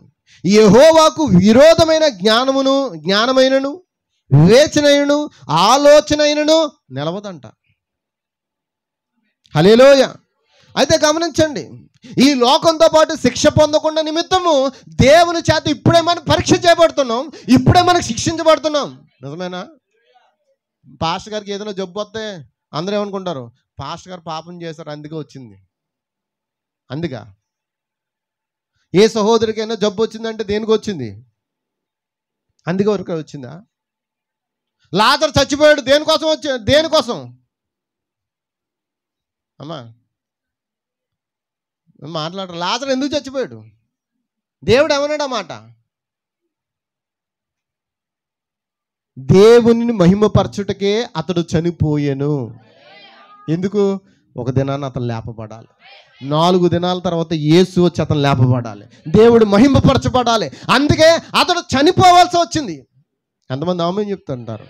యెహోవాకు విరోధమైన జ్ఞానమైనను వివేచనైనను ఆలోచనైనను నిలవదంట. హల్లెలూయా. అయితే గమనించండి, ఈ లోకంతో పాటు శిక్ష పొందకుండా నిమిత్తము దేవుని చేత ఇప్పుడే మనం పరీక్ష చేయబడుతున్నాం, ఇప్పుడే మనకు శిక్షించబడుతున్నాం. నిజమేనా? పాస్టర్ గారికి ఏదైనా జబ్బు వస్తే అందరూ ఏమనుకుంటారు? పాస్టర్ గారు పాపం చేశారు అందుకే వచ్చింది. అందుక ఏ సహోదరికైనా జబ్బు వచ్చిందంటే దేనికి వచ్చింది? అందుకే వరకు వచ్చిందా? లాజరు చచ్చిపోయాడు దేనికోసం దేనికోసం? అమ్మా మాట్లాడరు. లాజరు ఎందుకు చచ్చిపోయాడు? దేవుడు ఏమన్నాడు అన్నమాట? దేవుని మహిమపరచుటకే అతడు చనిపోయాను. ఎందుకు? ఒక దినాన్ని అతను లేపబడాలి, 4 దినాల తర్వాత యేసు వచ్చి అతను లేపబడాలి, దేవుడు మహిమపరచబడాలి. అందుకే అతడు చనిపోవాల్సి వచ్చింది. ఎంతమంది ఆమేన్ చెప్తుంటారు?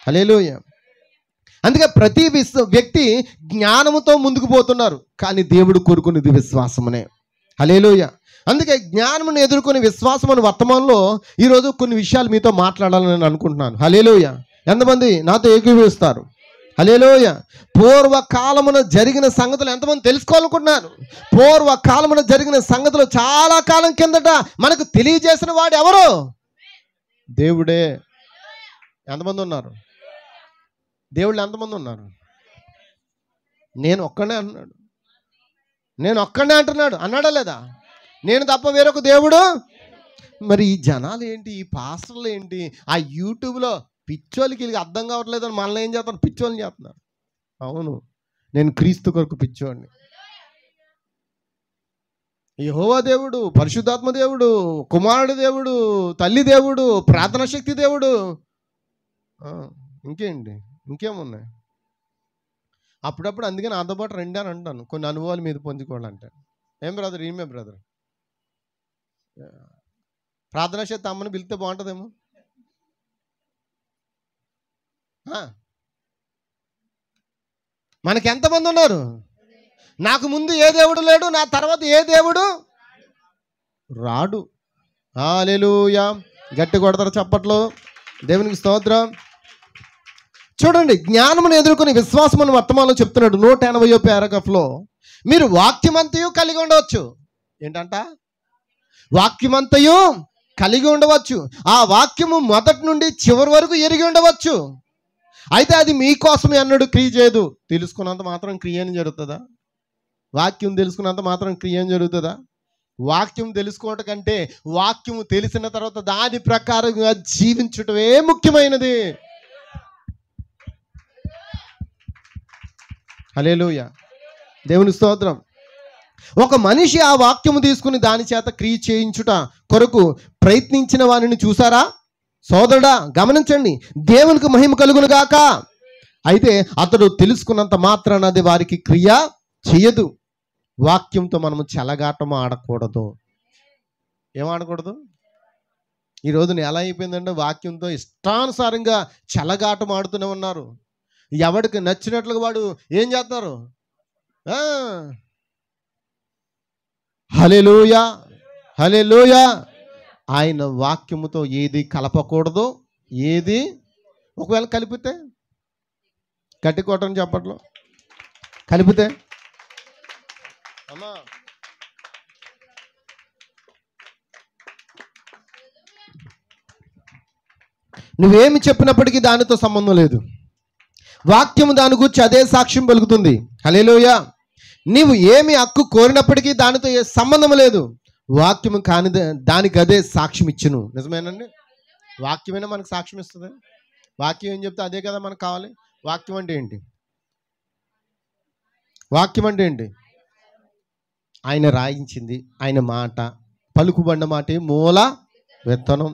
హల్లెలూయా. అందుకే ప్రతి వ్యక్తి జ్ఞానముతో ముందుకు పోతున్నారు, కానీ దేవుడు కోరుకునేది విశ్వాసమునే. హల్లెలూయా. అందుకే జ్ఞానమును ఎదుర్కొని విశ్వాసం అనే వర్తమానంలో ఈరోజు కొన్ని విషయాలు మీతో మాట్లాడాలని నేను అనుకుంటున్నాను. హల్లెలూయా. ఎంతమంది నాతో ఏకీభవిస్తారు? హల్లెలూయా. పూర్వకాలమున జరిగిన సంగతులు ఎంతమంది తెలుసుకోవాలనుకుంటున్నారు? పూర్వకాలమున జరిగిన సంగతులు చాలా కాలం కిందట మనకు తెలియజేసిన వాడు ఎవరు? దేవుడే. ఎంతమంది ఉన్నారు? దేవుళ్ళు ఎంతమంది ఉన్నారు? నేను ఒక్కడే అంటున్నాడు. నేను ఒక్కడే అంటున్నాడు. అన్నాడా లేదా? నేను తప్ప వేరొక దేవుడు. మరి ఈ జనాలు ఏంటి, ఈ పాస్టర్లు ఏంటి, ఆ యూట్యూబ్లో పిచ్చోళ్ళకి వీళ్ళకి అర్థం కావట్లేదు అని మనల్ని ఏం చేస్తారు? పిచ్చోళ్ళని చేస్తున్నారు. అవును, నేను క్రీస్తు కొరకు పిచ్చోడిని. యెహోవా దేవుడు, పరిశుద్ధాత్మ దేవుడు, కుమారుడు దేవుడు, తల్లి దేవుడు, ప్రార్థనా శక్తి దేవుడు, ఇంకేంటి, ఇంకేమున్నాయి? అప్పుడప్పుడు అందుకే నాతో పాటు రండి అని అంటాను, కొన్ని అనుభవాలు మీద పొందుకోవాలంటే. ఏం బ్రదర్, ఏమే బ్రదర్, ప్రార్థనా శక్తి అమ్మని పిలిస్తే బాగుంటుందేమో. మనకి ఎంతమంది ఉన్నారు? నాకు ముందు ఏ దేవుడు లేడు, నా తర్వాత ఏ దేవుడు రాడు. హల్లెలూయా. గట్టి కొడతారు చప్పట్లు. దేవునికి స్తోత్రం. చూడండి, జ్ఞానమును ఎదుర్కొని విశ్వాసమును వర్తమానంలో చెప్తున్నాడు 180వ పారాగ్రాఫ్లో. మీరు వాక్యమంతయు కలిగి ఉండవచ్చు. ఏంటంట? వాక్యమంతయు కలిగి ఉండవచ్చు. ఆ వాక్యము మొదటి నుండి చివరి వరకు ఎరిగి ఉండవచ్చు. అయితే అది మీకోసమే అన్నాడు క్రియ చేయదు. తెలుసుకున్నంత మాత్రం క్రియ అని జరుగుతుందా? వాక్యం తెలుసుకున్నంత మాత్రం క్రియ అని జరుగుతుందా? వాక్యం తెలుసుకోవటం కంటే వాక్యము తెలిసిన తర్వాత దాని ప్రకారంగా జీవించటమే ముఖ్యమైనది. హల్లెలూయా, దేవుని స్తోత్రం. ఒక మనిషి ఆ వాక్యము తీసుకుని దాని చేత క్రియ చేయించుట కొరకు ప్రయత్నించిన వారిని చూసారా? సోదరుడా గమనించండి, దేవునికి మహిమ కలుగును గాక. అయితే అతడు తెలుసుకున్నంత మాత్రాన అది వారికి క్రియ చేయదు. వాక్యంతో మనము చెలగాటము ఆడకూడదు. ఏం ఆడకూడదు? ఈ రోజున ఎలా అయిపోయిందంటే వాక్యంతో ఇష్టానుసారంగా చెలగాటం ఆడుతూనే ఉన్నారు. ఎవడికి నచ్చినట్లుగా వాడు ఏం చేస్తారు? హల్లెలూయా, హల్లెలూయా. ఆయన వాక్యముతో ఏది కలపకూడదు. ఏది ఒకవేళ కలిపితే గట్టి కొట్టని చెప్పట్లో కలిపితే అమ్మా నువ్వేమి చెప్పినప్పటికీ దానితో సంబంధం లేదు. వాక్యము దాని గురించి అదే సాక్ష్యం పలుకుతుంది. హల్లెలూయా. నీవు ఏమి హక్కు కోరినప్పటికీ దానితో ఏ సంబంధం లేదు. వాక్యము కాని దానికి అదే సాక్ష్యం ఇచ్చును. నిజమేనండి? వాక్యమైనా మనకు సాక్ష్యం ఇస్తుంది. వాక్యం ఏం చెప్తే అదే కదా మనకు కావాలి. వాక్యం అంటే ఏంటి? వాక్యం అంటే ఏంటి? ఆయన రాయించింది, ఆయన మాట, పలుకుబడిన మాట మూల విత్తనం.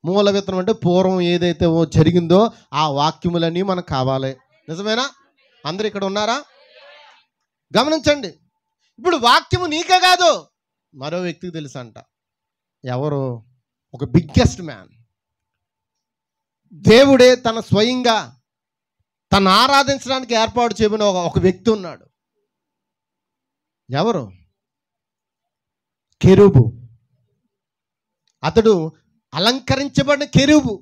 మూల విత్తనం అంటే పూర్వం ఏదైతే జరిగిందో ఆ వాక్యములన్నీ మనకు కావాలి. నిజమేనా? అందరు ఇక్కడ ఉన్నారా? గమనించండి. ఇప్పుడు వాక్యము నీకే కాదు, మరో వ్యక్తికి తెలుసు అంట. ఎవరు? ఒక బిగ్గెస్ట్ మ్యాన్. దేవుడే తన స్వయంగా తను ఆరాధించడానికి ఏర్పాటు చేయబడిన ఒక వ్యక్తి ఉన్నాడు. ఎవరు? కెరూబు. అతడు అలంకరించబడిన కెరూబు.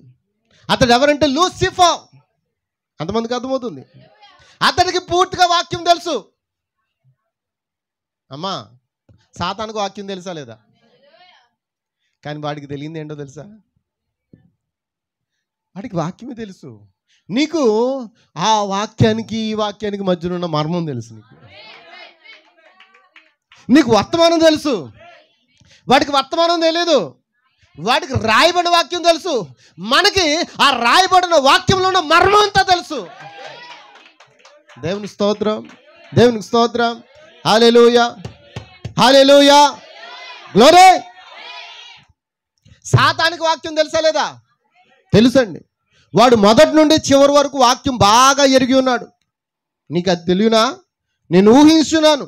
అతడు ఎవరంటే లూసిఫర్. అంతమందికి అర్థమవుతుంది. అతడికి పూర్తిగా వాక్యం తెలుసు. అమ్మా, సాతానుకు వాక్యం తెలుసా లేదా? కానీ వాడికి తెలియంది ఏంటో తెలుసా? వాడికి వాక్యమే తెలుసు. నీకు ఆ వాక్యానికి ఈ వాక్యానికి మధ్యలో ఉన్న మర్మం తెలుసు. నీకు వర్తమానం తెలుసు, వాడికి వర్తమానం తెలియదు. వాడికి రాయబడిన వాక్యం తెలుసు, మనకి ఆ రాయబడిన వాక్యంలో ఉన్న మర్మం అంతా తెలుసు. దేవుని స్తోత్రం, దేవునికి స్తోత్రం. హల్లెలూయా, హల్లెలూయా, గ్లోరీ. సాతానికి వాక్యం తెలుసా లేదా? తెలుసండి. వాడు మొదటి నుండి చివరి వరకు వాక్యం బాగా ఎరిగి ఉన్నాడు. నీకు అది తెలియనా? నేను ఊహించున్నాను.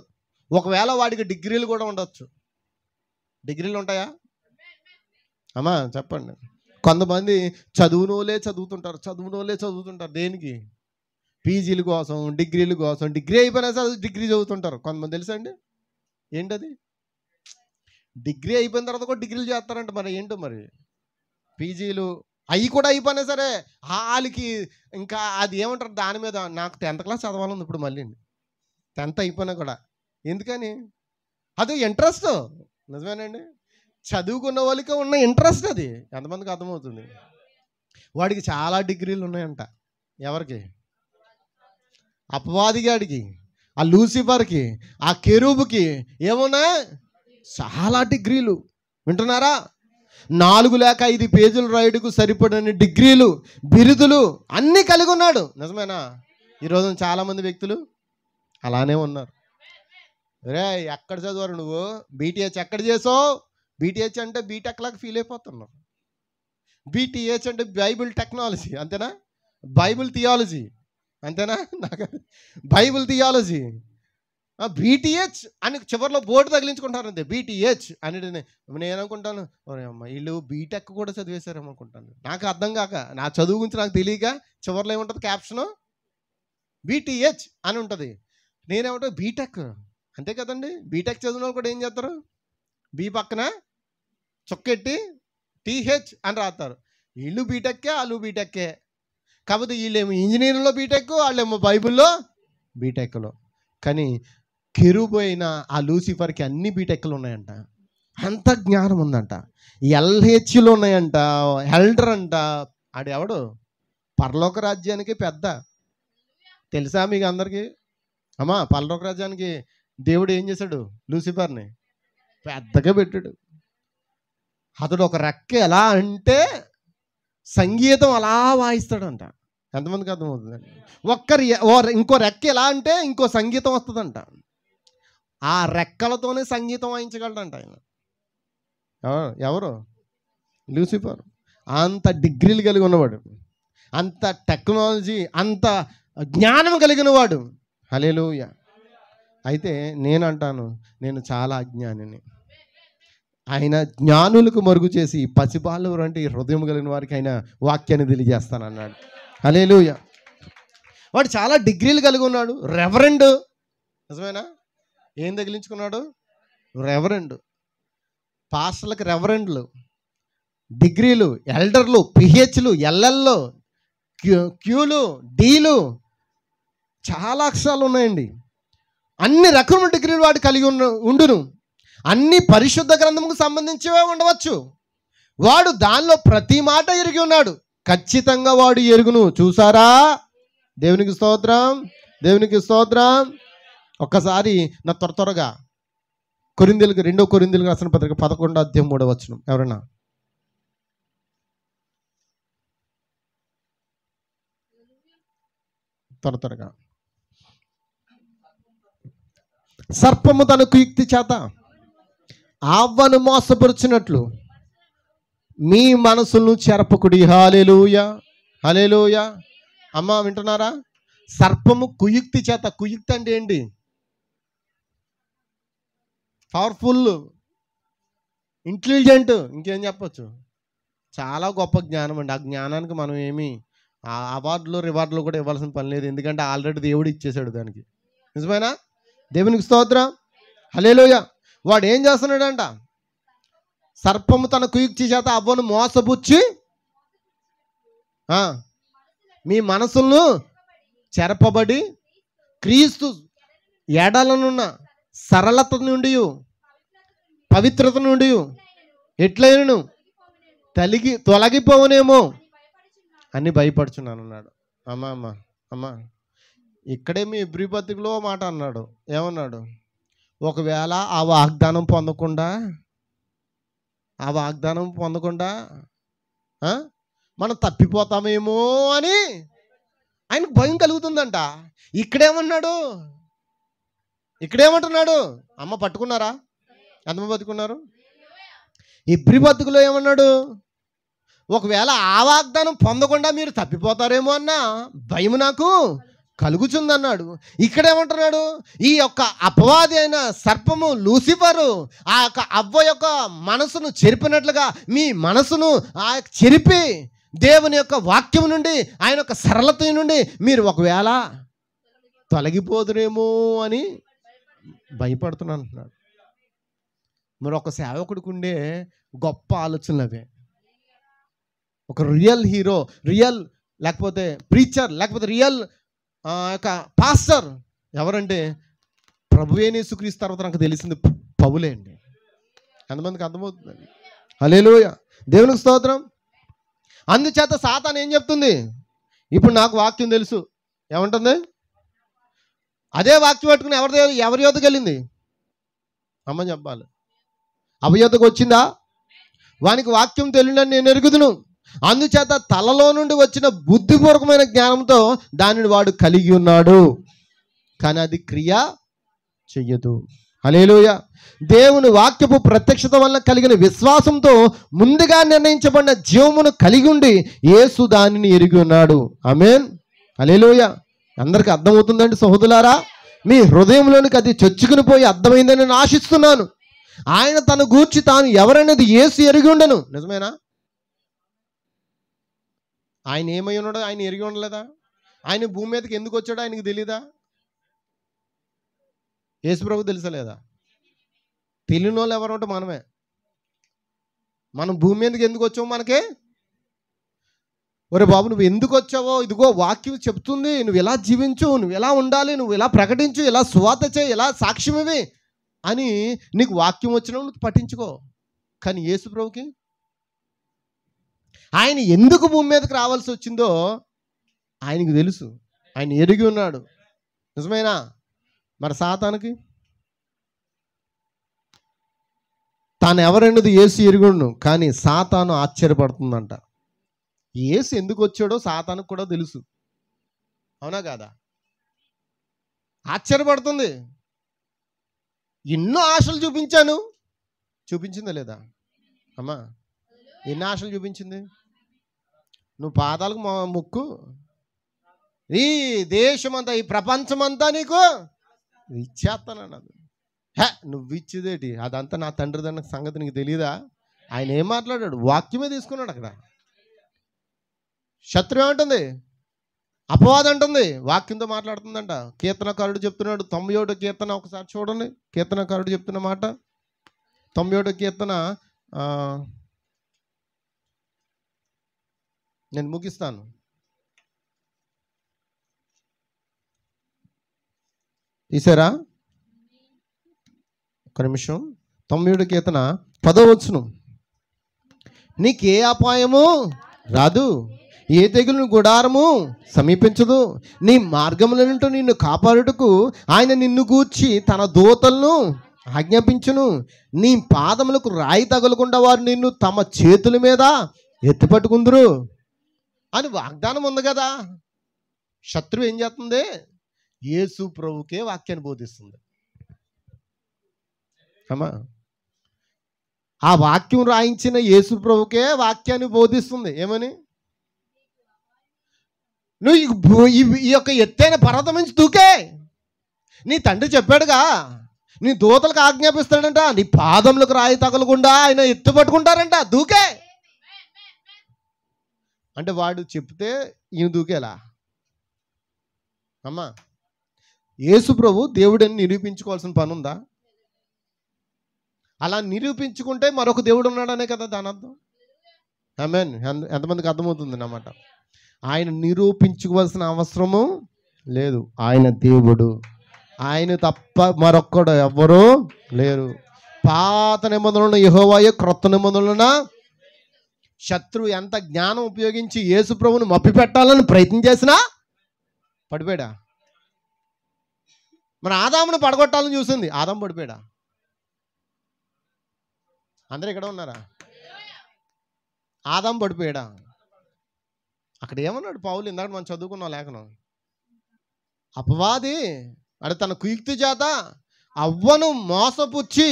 ఒకవేళ వాడికి డిగ్రీలు కూడా ఉండొచ్చు. డిగ్రీలు ఉంటాయా అమ్మా? చెప్పండి. కొంతమంది చదువునోలే చదువుతుంటారు. దేనికి? పీజీల కోసం, డిగ్రీల కోసం. డిగ్రీ అయిపోయినా సరే డిగ్రీ చదువుతుంటారు కొంతమంది. తెలుసా అండి? ఏంటది? డిగ్రీ అయిపోయిన తర్వాత కూడా డిగ్రీలు చేస్తారంట. మరి ఏంటో మరి పీజీలు అవి కూడా అయిపోయినా సరే వాళ్ళకి ఇంకా అది ఏమంటారు దాని మీద. నాకు 10th క్లాస్ చదవాలని ఇప్పుడు మళ్ళీ 10th అయిపోయినా కూడా. ఎందుకని? అది ఇంట్రెస్ట్. నిజమేనండి? చదువుకున్న వాళ్ళకి ఉన్న ఇంట్రెస్ట్ అది. ఎంతమందికి అర్థమవుతుంది? వాడికి చాలా డిగ్రీలు ఉన్నాయంట. ఎవరికి? అపవాదిగాడికి, ఆ లూసిఫర్కి, ఆ కెరూబుకి ఏమున్నా చాలా డిగ్రీలు. వింటున్నారా? 4 లేక 5 పేజీలు రాయుడుకు సరిపడని డిగ్రీలు, బిరుదులు అన్నీ కలిగి ఉన్నాడు. నిజమేనా? ఈరోజు చాలామంది వ్యక్తులు అలానే ఉన్నారు. రే ఎక్కడ చదివారు నువ్వు? బీటీహెచ్ ఎక్కడ చేసావు? బీటీహెచ్ అంటే బీటెక్ లాగా ఫీల్ అయిపోతున్నావు. బీటీహెచ్ అంటే బైబిల్ టెక్నాలజీ, అంతేనా? బైబిల్ థియాలజీ, అంతేనా? నాకు బైబిల్ థియాలజీ, బీటీహెచ్ అని చివరిలో బోర్డు తగిలించుకుంటారు అంతే. బీటీహెచ్ అని నేను అనుకుంటాను, అమ్మ వీళ్ళు బీటెక్ కూడా చదివేశారేమనుకుంటాను. నాకు అర్థం కాక, నా చదువు గురించి నాకు తెలియక చివరిలో ఏముంటుంది క్యాప్షను? బీటీహెచ్ అని ఉంటుంది. నేనేమంటా బీటెక్ అంతే కదండి. బీటెక్ చదివిన వాళ్ళు కూడా ఏం చేస్తారు? బీ పక్కన చొక్కెట్టి టీహెచ్ అని రాస్తారు. వీళ్ళు బీటెక్కే, వాళ్ళు బీటెక్కే. కాకపోతే వీళ్ళేమో ఇంజనీరింగ్లో బీటెక్, వాళ్ళేమో బైబిల్లో బీటెక్లో. కానీ కెరూబు అయిన ఆ లూసిఫర్కి అన్ని బీటెక్లు ఉన్నాయంట, అంత జ్ఞానం ఉందంట, ఎల్హెచ్లు ఉన్నాయంట, ఎల్డర్ అంట. ఆడెవడు పరలోక రాజ్యానికి పెద్ద, తెలుసా మీకు అందరికీ? అమ్మా, పరలోక రాజ్యానికి దేవుడు ఏం చేశాడు? లూసిఫర్ని పెద్దగా పెట్టాడు. అతడు ఒక రెక్క ఎలా అంటే సంగీతం అలా వాయిస్తాడంట. ఎంతమందికి అర్థమవుతుందండి? ఇంకో రెక్క ఎలా అంటే ఇంకో సంగీతం వస్తుందంట. ఆ రెక్కలతోనే సంగీతం వాయించగలడంట ఆయన. ఎవరు? లూసిఫర్. అంత డిగ్రీలు కలిగి ఉన్నవాడు, అంత టెక్నాలజీ, అంత జ్ఞానం కలిగిన వాడు. హల్లెలూయా. అయితే నేను అంటాను, నేను చాలా అజ్ఞానిని. ఆయన జ్ఞానులకు మరుగు చేసి పసిబాలు అంటే హృదయం కలిగిన వారికి ఆయన వాక్యాన్ని తెలియజేస్తానన్నాడు. హల్లెలూయా. వాడు చాలా డిగ్రీలు కలిగి ఉన్నాడు. రెవరెండ్, నిజమేనా? ఏం తగిలించుకున్నాడు? రెవరెండ్. పాస్టర్లకు రెవరెండ్లు, డిగ్రీలు, ఎల్డర్లు, పిహెచ్లు, ఎల్ఎల్లు, క్యూలు, డీలు, చాలా అక్షరాలు ఉన్నాయండి. అన్ని రకముల డిగ్రీలు వాడు కలిగి ఉండును. అన్ని పరిశుద్ధ గ్రంథముకు సంబంధించివే ఉండవచ్చు. వాడు దానిలో ప్రతి మాట ఎరిగి ఉన్నాడు. ఖచ్చితంగా వాడు ఎరుగును. చూసారా? దేవునికి స్తోత్రం, దేవునికి స్తోత్రం. ఒక్కసారి నా త్వరగా కొరింథీయులకు 2 కొరింథీయులకు రాసిన పత్రిక 11:3 ఎవరన్నా? త్వరగా. సర్పము తన కుయుక్తి చేత అవ్వను మోసపరుచినట్లు మీ మనసులను చెరపకుడి. హల్లెలూయా, హల్లెలూయా. అమ్మ వింటున్నారా? సర్పము కుయుక్తి చేత. కుయుక్తి అంటే ఏంటి? పవర్ఫుల్, ఇంటెలిజెంట్, ఇంకేం చెప్పచ్చు? చాలా గొప్ప జ్ఞానం అండి. ఆ జ్ఞానానికి మనం ఏమి అవార్డులు రివార్డులు కూడా ఇవ్వాల్సిన పని లేదు, ఎందుకంటే ఆల్రెడీ దేవుడు ఇచ్చేసాడు దానికి. నిజమేనా? దేవునికి స్తోత్రం, హల్లెలూయా. వాడు ఏం చేస్తున్నాడంట? సర్పము తన కుయుక్తి చేత అవ్వను మోసపుచ్చి మీ మనసులను చెరపబడి క్రీస్తు ఎడలనున్న సరళత నుండి, పవిత్రత నుండి ఎట్లయినను తొలగిపోవనేమో అని భయపడుచున్నాను అన్నాడు. అమ్మా ఇక్కడే మీ ఇబ్రీ పత్రికలో మాట అన్నాడు. ఏమన్నాడు? ఒకవేళ ఆ వాగ్దానం పొందకుండా మనం తప్పిపోతామేమో అని ఆయనకు భయం కలుగుతుందంట. ఇక్కడేమంటున్నాడు? అమ్మ పట్టుకున్నారా? ఎంతమంది పట్టుకున్నారు? ఇబ్రీ పత్రికలో ఏమన్నాడు? ఒకవేళ ఆ వాగ్దానం పొందకుండా మీరు తప్పిపోతారేమో అన్న భయం నాకు కలుగుతుందన్నాడు. ఇక్కడేమంటున్నాడు? ఈ యొక్క అపవాది అయిన సర్పము లూసిఫరు ఆ యొక్క అవ్వ యొక్క మనసును చెరిపినట్లుగా మీ మనసును చెరిపి దేవుని యొక్క వాక్యం నుండి, ఆయన యొక్క సరళత నుండి మీరు ఒకవేళ తొలగిపోదురేమో అని భయపడుతున్నాను అంటున్నాడు. మరి ఒక సేవకుడికి ఉండే గొప్ప ఆలోచనలు అవే. ఒక రియల్ హీరో, రియల్ లేకపోతే ప్రీచర్, లేకపోతే రియల్ యొక్క పాస్టర్ ఎవరంటే ప్రభువైన యేసుక్రీస్తు తర్వాత నాకు తెలిసింది పౌలే అండి. ఎంతమందికి అర్థమవుతుందండి? హల్లెలూయా, దేవునికి స్తోత్రం. అందుచేత సాతాను ఏం చెప్తుంది? ఇప్పుడు నాకు వాక్యం తెలుసు. ఏమంటుంది? అదే వాక్యం పట్టుకుని ఎవరి యొద్దకు వెళ్ళింది? అమ్మ చెప్పాలి. అపయోద్దకు వచ్చిందా? వానికి వాక్యం తెలియదని నేను ఎరుగుదును. అందుచేత తలలో నుండి వచ్చిన బుద్ధిపూర్వకమైన జ్ఞానంతో దానిని వాడు కలిగి ఉన్నాడు, కానీ అది క్రియ చెయ్యదు. హల్లెలూయా. దేవుని వాక్యపు ప్రత్యక్షత వల్ల కలిగిన విశ్వాసంతో ముందుగా నిర్ణయించబడిన జీవమును కలిగి ఉండి యేసు దానిని ఎరిగి ఉన్నాడు. ఆమేన్, హల్లెలూయా. అందరికీ అర్థమవుతుందండి సహోదరులారా? మీ హృదయంలోనికి అది చొచ్చుకుని పోయి అర్థమైందని నేను ఆశిస్తున్నాను. ఆయన తన గూర్చి తాను ఎవరనేది యేసు ఎరిగి ఉండను. నిజమేనా? ఆయన ఏమై ఉన్నాడో ఆయన ఎరిగి ఉండలేదా? ఆయన భూమి మీదకి ఎందుకు వచ్చాడో ఆయనకి తెలీదా? యేసు ప్రభు తెలుసా లేదా? తెలియని వాళ్ళు ఎవరు ఉంటే మనమే. మనం భూమి మీదకి ఎందుకు వచ్చాము? మనకే ఒరే బాబు, నువ్వు ఎందుకు వచ్చావో ఇదిగో వాక్యం చెప్తుంది, నువ్వు ఎలా జీవించు, నువ్వు ఎలా ఉండాలి, నువ్వు ఎలా ప్రకటించు, ఎలా సువార్త చేయి, ఎలా సాక్ష్యం ఇవి అని నీకు వాక్యం వచ్చినప్పుడు నువ్వు పఠించుకో. కానీ యేసు ప్రభుకి ఆయన ఎందుకు భూమి మీదకి రావాల్సి వచ్చిందో ఆయనకు తెలుసు, ఆయన ఎరిగి ఉన్నాడు. నిజమేనా? మరి సాతానుకి తాను ఎవరన్నది యేసు ఎరుగుండు, కానీ సాతాను ఆశ్చర్యపడుతుందంట. యేసు ఎందుకు వచ్చాడో సాతానుకు కూడా తెలుసు. అవునా కాదా? ఆశ్చర్యపడుతుంది. ఎన్నో ఆశలు చూపించాను, చూపించిందా లేదా అమ్మా? ఎన్ని ఆశలు చూపించింది? నువ్వు పాదాలకు ముక్కు, ఈ దేశమంతా, ఈ ప్రపంచమంతా నీకు ఇచ్చేస్తానన్నది. నువ్వు ఇచ్చేదేటి? అదంతా నా తండ్రి దాని సంగతి నీకు తెలియదా? ఆయన ఏం మాట్లాడాడు? వాక్యమే తీసుకున్నాడు. అక్కడ శత్రువు ఏమంటుంది? అపవాదం అంటుంది, వాక్యంతో మాట్లాడుతుందంట. కీర్తనకారుడు చెప్తున్నాడు, 91వ కీర్తన ఒకసారి చూడండి. కీర్తనకారుడు చెప్తున్న మాట 91వ కీర్తన. నేను ముగిస్తాను. తీసారా? ఒక నిమిషం. 91వ కీర్తన 10వ వచనం. నీకే అపాయము రాదు, ఏ తెగులు గుడారము సమీపించదు, నీ మార్గములనుంటూ నిన్ను కాపాడుటకు ఆయన నిన్ను గూర్చి తన దూతలను ఆజ్ఞాపించును. నీ పాదములకు రాయి తగలకుండా వారు నిన్ను తమ చేతుల మీద ఎత్తిపట్టుకుందరు అని వాగ్దానం ఉంది కదా. శత్రువు ఏం చేస్తుంది? యేసు ప్రభుకే వాక్యాన్ని బోధిస్తుంది. అమ్మా, ఆ వాక్యం రాయించిన యేసు ప్రభుకే వాక్యాన్ని బోధిస్తుంది. ఏమని? నువ్వు ఈ యొక్క ఎత్తైన పర్వతం నుంచి దూకే. నీ తండ్రి చెప్పాడుగా, నీ దూతలకు ఆజ్ఞాపిస్తాడంట, నీ పాదములకు రాయి తగలకుండా ఆయన ఎత్తుపట్టుకుంటారంట, దూకే అంటే వాడు చెప్తే ఈయన దూకేలా? అమ్మా, యేసు ప్రభు దేవుడని నిరూపించుకోవాల్సిన పని ఉందా? అలా నిరూపించుకుంటే మరొక దేవుడు ఉన్నాడనే కదా దాని అర్థం. ఆమేన్. ఎంతమందికి అర్థమవుతుంది అన్నమాట? ఆయన నిరూపించుకోవాల్సిన అవసరము లేదు. ఆయన దేవుడు, ఆయన తప్ప మరొక్కడు ఎవ్వరూ లేరు. పాత నిబంధనలను యెహోవాయే, క్రొత్త నిబంధనలను శత్రువు ఎంత జ్ఞానం ఉపయోగించి యేసు ప్రభువును మప్పి పెట్టాలని ప్రయత్నం చేసినా పడిపోయాడా? మన ఆదామును పడగొట్టాలని చూసింది, ఆదాం పడిపోయాడా? అందరూ ఇక్కడ ఉన్నారా? ఆదాం పడిపోయాడా? అక్కడ ఏమన్నాడు పౌలు? ఇందాక మనం చదువుకున్నాం లేఖనం. అపవాది అంటే తన కుయుక్తి చేత అవ్వను మోసపుచ్చి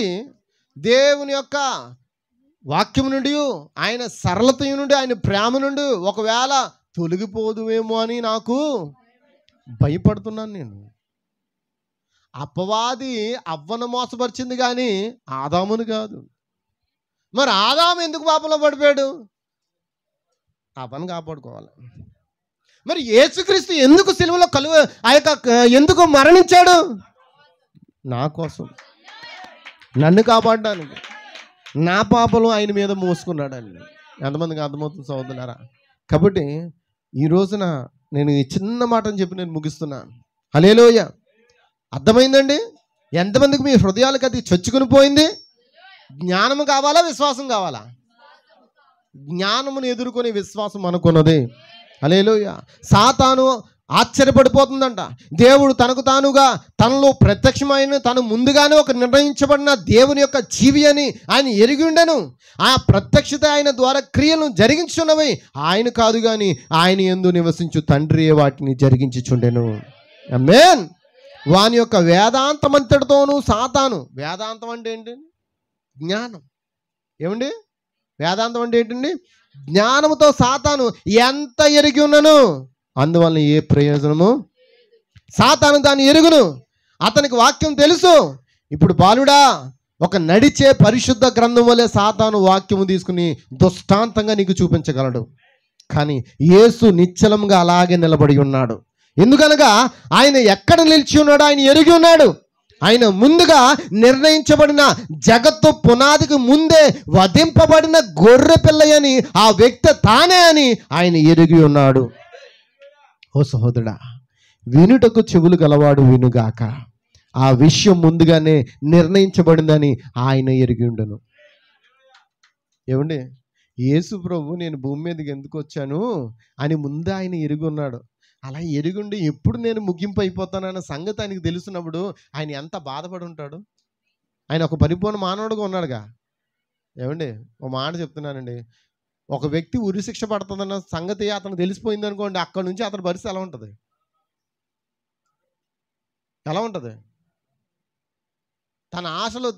దేవుని యొక్క వాక్యం నుండి, ఆయన సరళత నుండి, ఆయన ప్రేమ నుండి ఒకవేళ తొలగిపోదువేమో అని నాకు భయపడుతున్నాను నేను. అపవాది అవ్వను మోసపరిచింది కానీ ఆదామును కాదు. మరి ఆదాము ఎందుకు పాపంలో పడిపోయాడు? ఆ పని కాపాడుకోవాలి. మరి యేసుక్రీస్తు ఎందుకు సిలువలో ఎందుకు మరణించాడు? నా కోసం, నన్ను కాపాడడానికి. నా పాపలు ఆయన మీద మోసుకున్నాడండి. ఎంతమందికి అర్థమవుతుంది సోదరులారా? కాబట్టి ఈ రోజున నేను ఈ చిన్న మాటని చెప్పి నేను ముగిస్తున్నాను. హల్లెలూయా. అర్థమైందండి? ఎంతమందికి మీ హృదయాలకు అది చొచ్చుకుని పోయింది? జ్ఞానము కావాలా, విశ్వాసం కావాలా? జ్ఞానమును ఎదుర్కొనే విశ్వాసం అనుకున్నది. హల్లెలూయా. సాతాను ఆశ్చర్యపడిపోతుందంట. దేవుడు తనకు తానుగా తనలో ప్రత్యక్షమైన, తను ముందుగానే ఒక నిర్ణయించబడిన దేవుని యొక్క జీవి అని ఆయన ఎరిగి ఉండెను. ఆ ప్రత్యక్షత ఆయన ద్వారా క్రియలను జరిగించున్నవి ఆయన కాదు కానీ ఆయన యందు నివసించు తండ్రియే వాటిని జరిగించుచుండెను. ఆమేన్. వాని యొక్క వేదాంతమంతటితోనూ సాతాను, వేదాంతం అంటే ఏంటి? జ్ఞానం. ఏమండి? వేదాంతం అంటే ఏంటండి? జ్ఞానముతో సాతాను ఎంత ఎరిగి ఉన్నను, అందువల్ల ఏ ప్రయోజనము? సాతాను దాన్ని ఎరుగును, అతనికి వాక్యం తెలుసు. ఇప్పుడు బాలుడా, ఒక నడిచే పరిశుద్ధ గ్రంథం వలె సాతాను వాక్యము తీసుకుని దుష్టాంతంగా నీకు చూపించగలడు. కానీ యేసు నిశ్చలంగా అలాగే నిలబడి ఉన్నాడు. ఎందుకనగా ఆయన ఎక్కడ నిలిచి ఉన్నాడో ఆయన ఎరిగి ఉన్నాడు. ఆయన ముందుగా నిర్ణయించబడిన, జగత్తు పునాదికి ముందే వధింపబడిన గొర్రె పిల్లయని ఆ వ్యక్తి తానే అని ఆయన ఎరిగి ఉన్నాడు. ఓ సహోదరుడా, వినుటకు చెవులు గలవాడు వినుగాక. ఆ విషయం ముందుగానే నిర్ణయించబడిందని ఆయన ఎరిగి ఉండను. ఏమండి, యేసు ప్రభు నేను భూమి మీదకి ఎందుకు వచ్చాను అని ముందు ఆయన ఎరిగి ఉన్నాడు. అలా ఎరుగుండి ఎప్పుడు నేను ముగింపు అయిపోతానన్న సంగతి ఆయనకు తెలుసున్నప్పుడు ఆయన ఎంత బాధపడి ఉంటాడు. ఆయన ఒక పరిపూర్ణ మానవుడుగా ఉన్నాడుగా. ఏమండి, ఒక మాట చెప్తున్నానండి, ఒక వ్యక్తి ఉరిశిక్ష పడుతుందన్న సంగతి అతను తెలిసిపోయింది అనుకోండి, అక్కడ నుంచి అతని పరిస్థితి ఎలా ఉంటుంది? ఎలా ఉంటుంది? తన ఆశలు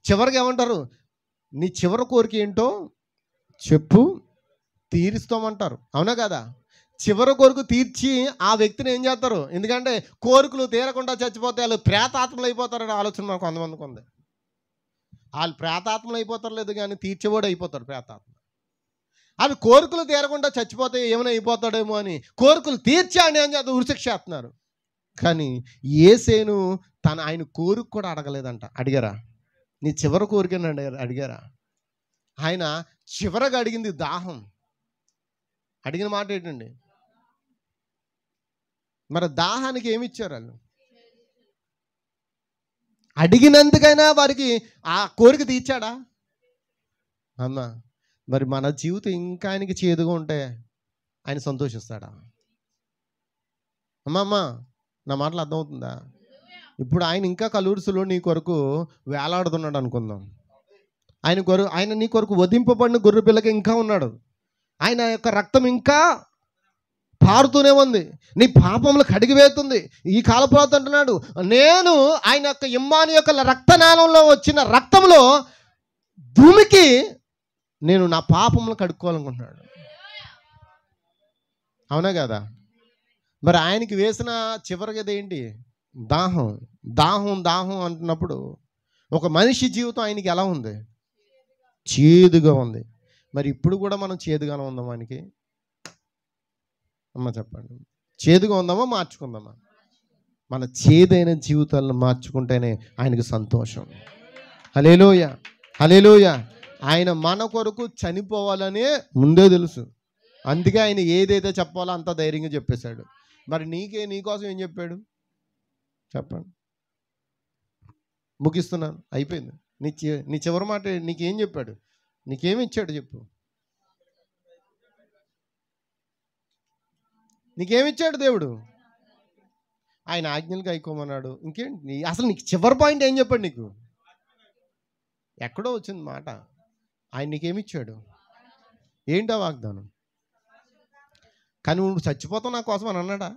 చివరికి ఏమంటారు? నీ చివరి కోరిక ఏంటో చెప్పు, తీరుస్తామంటారు. అవునా కదా? చివరి కోరిక తీర్చి ఆ వ్యక్తిని ఏం చేస్తారు? ఎందుకంటే కోరికలు తీరకుండా చచ్చిపోతే వాళ్ళు ప్రేతాత్మలు అయిపోతారని ఆలోచన మనకు కొంతమందికి ఉంది. వాళ్ళు ప్రేతాత్మలు అయిపోతారు లేదు కానీ తీర్చేవాడు అయిపోతారు ప్రేతాత్మ. అవి కోరికలు తీరకుండా చచ్చిపోతే ఏమైనా అయిపోతాడేమో అని కోరికలు తీర్చాడు ఏం చేస్తారు? ఉరిశిక్ష చేస్తున్నారు. కానీ యేసేను ఆయన కోరిక కూడా అడగలేదంట. అడిగారా? నీ చివరి కోరికని అడిగారా? ఆయన చివరగా అడిగింది దాహం. అడిగిన మాట ఏంటండి? మరి దాహానికి ఏమి ఇచ్చారు వాళ్ళు? అడిగినందుకైనా వారికి ఆ కోరిక తీర్చాడా? అమ్మా, మరి మన జీవితం ఇంకా ఆయనకి చేదుగా ఉంటే ఆయన సంతోషిస్తాడా? అమ్మా, నా మాటలు అర్థమవుతుందా? ఇప్పుడు ఆయన ఇంకా కలూరుసులో నీ కొరకు వేలాడుతున్నాడు అనుకుందాం. ఆయన నీ కొరకు వధింపబడిన గొర్రె పిల్లకి ఇంకా ఉన్నాడు. ఆయన యొక్క రక్తం ఇంకా పారుతూనే ఉంది, నీ పాపములు కడిగివేస్తుంది. ఈ కాలపురాత అంటున్నాడు, నేను ఆయన యొక్క ఇమ్మాను యొక్క రక్తనాళంలో వచ్చిన రక్తంలో భూమికి నేను నా పాపములు కడుక్కోవాలనుకుంటున్నాడు. అవునా కదా? మరి ఆయనకి వేసిన చివరిది ఏంటి? దాహం. దాహం దాహం అంటున్నప్పుడు ఒక మనిషి జీవితం ఆయనకి ఎలా ఉంది? చేదుగా ఉంది. మరి ఇప్పుడు కూడా మనం చేదుగానే ఉందాం ఆయనకి? అమ్మ చెప్పండి, చేదుగా ఉందామా మార్చుకుందామా? మన చేదైన జీవితాలను మార్చుకుంటేనే ఆయనకు సంతోషం. హల్లెలూయా, హల్లెలూయా. ఆయన మన కొరకు చనిపోవాలనే ముందే తెలుసు. అందుకే ఆయన ఏదైతే చెప్పాలో అంత ధైర్యంగా చెప్పేశాడు. మరి నీకోసం ఏం చెప్పాడు చెప్పండి? ముగిస్తున్నాను, అయిపోయింది. నీ చివరి మాట నీకేం చెప్పాడు? నీకేమి ఇచ్చాడు చెప్పు? నీకేమిచ్చాడు దేవుడు? ఆయన ఆజ్ఞలు గైకోమన్నాడు. ఇంకేంటి అసలు నీకు చివరి పాయింట్ ఏం చెప్పాడు? నీకు ఎక్కడో వచ్చింది మాట. ఆయన నీకేమిచ్చాడు? ఏంటా వాగ్దానం? కానీ నువ్వు చచ్చిపోతావు నా కోసం అని అన్నాడా?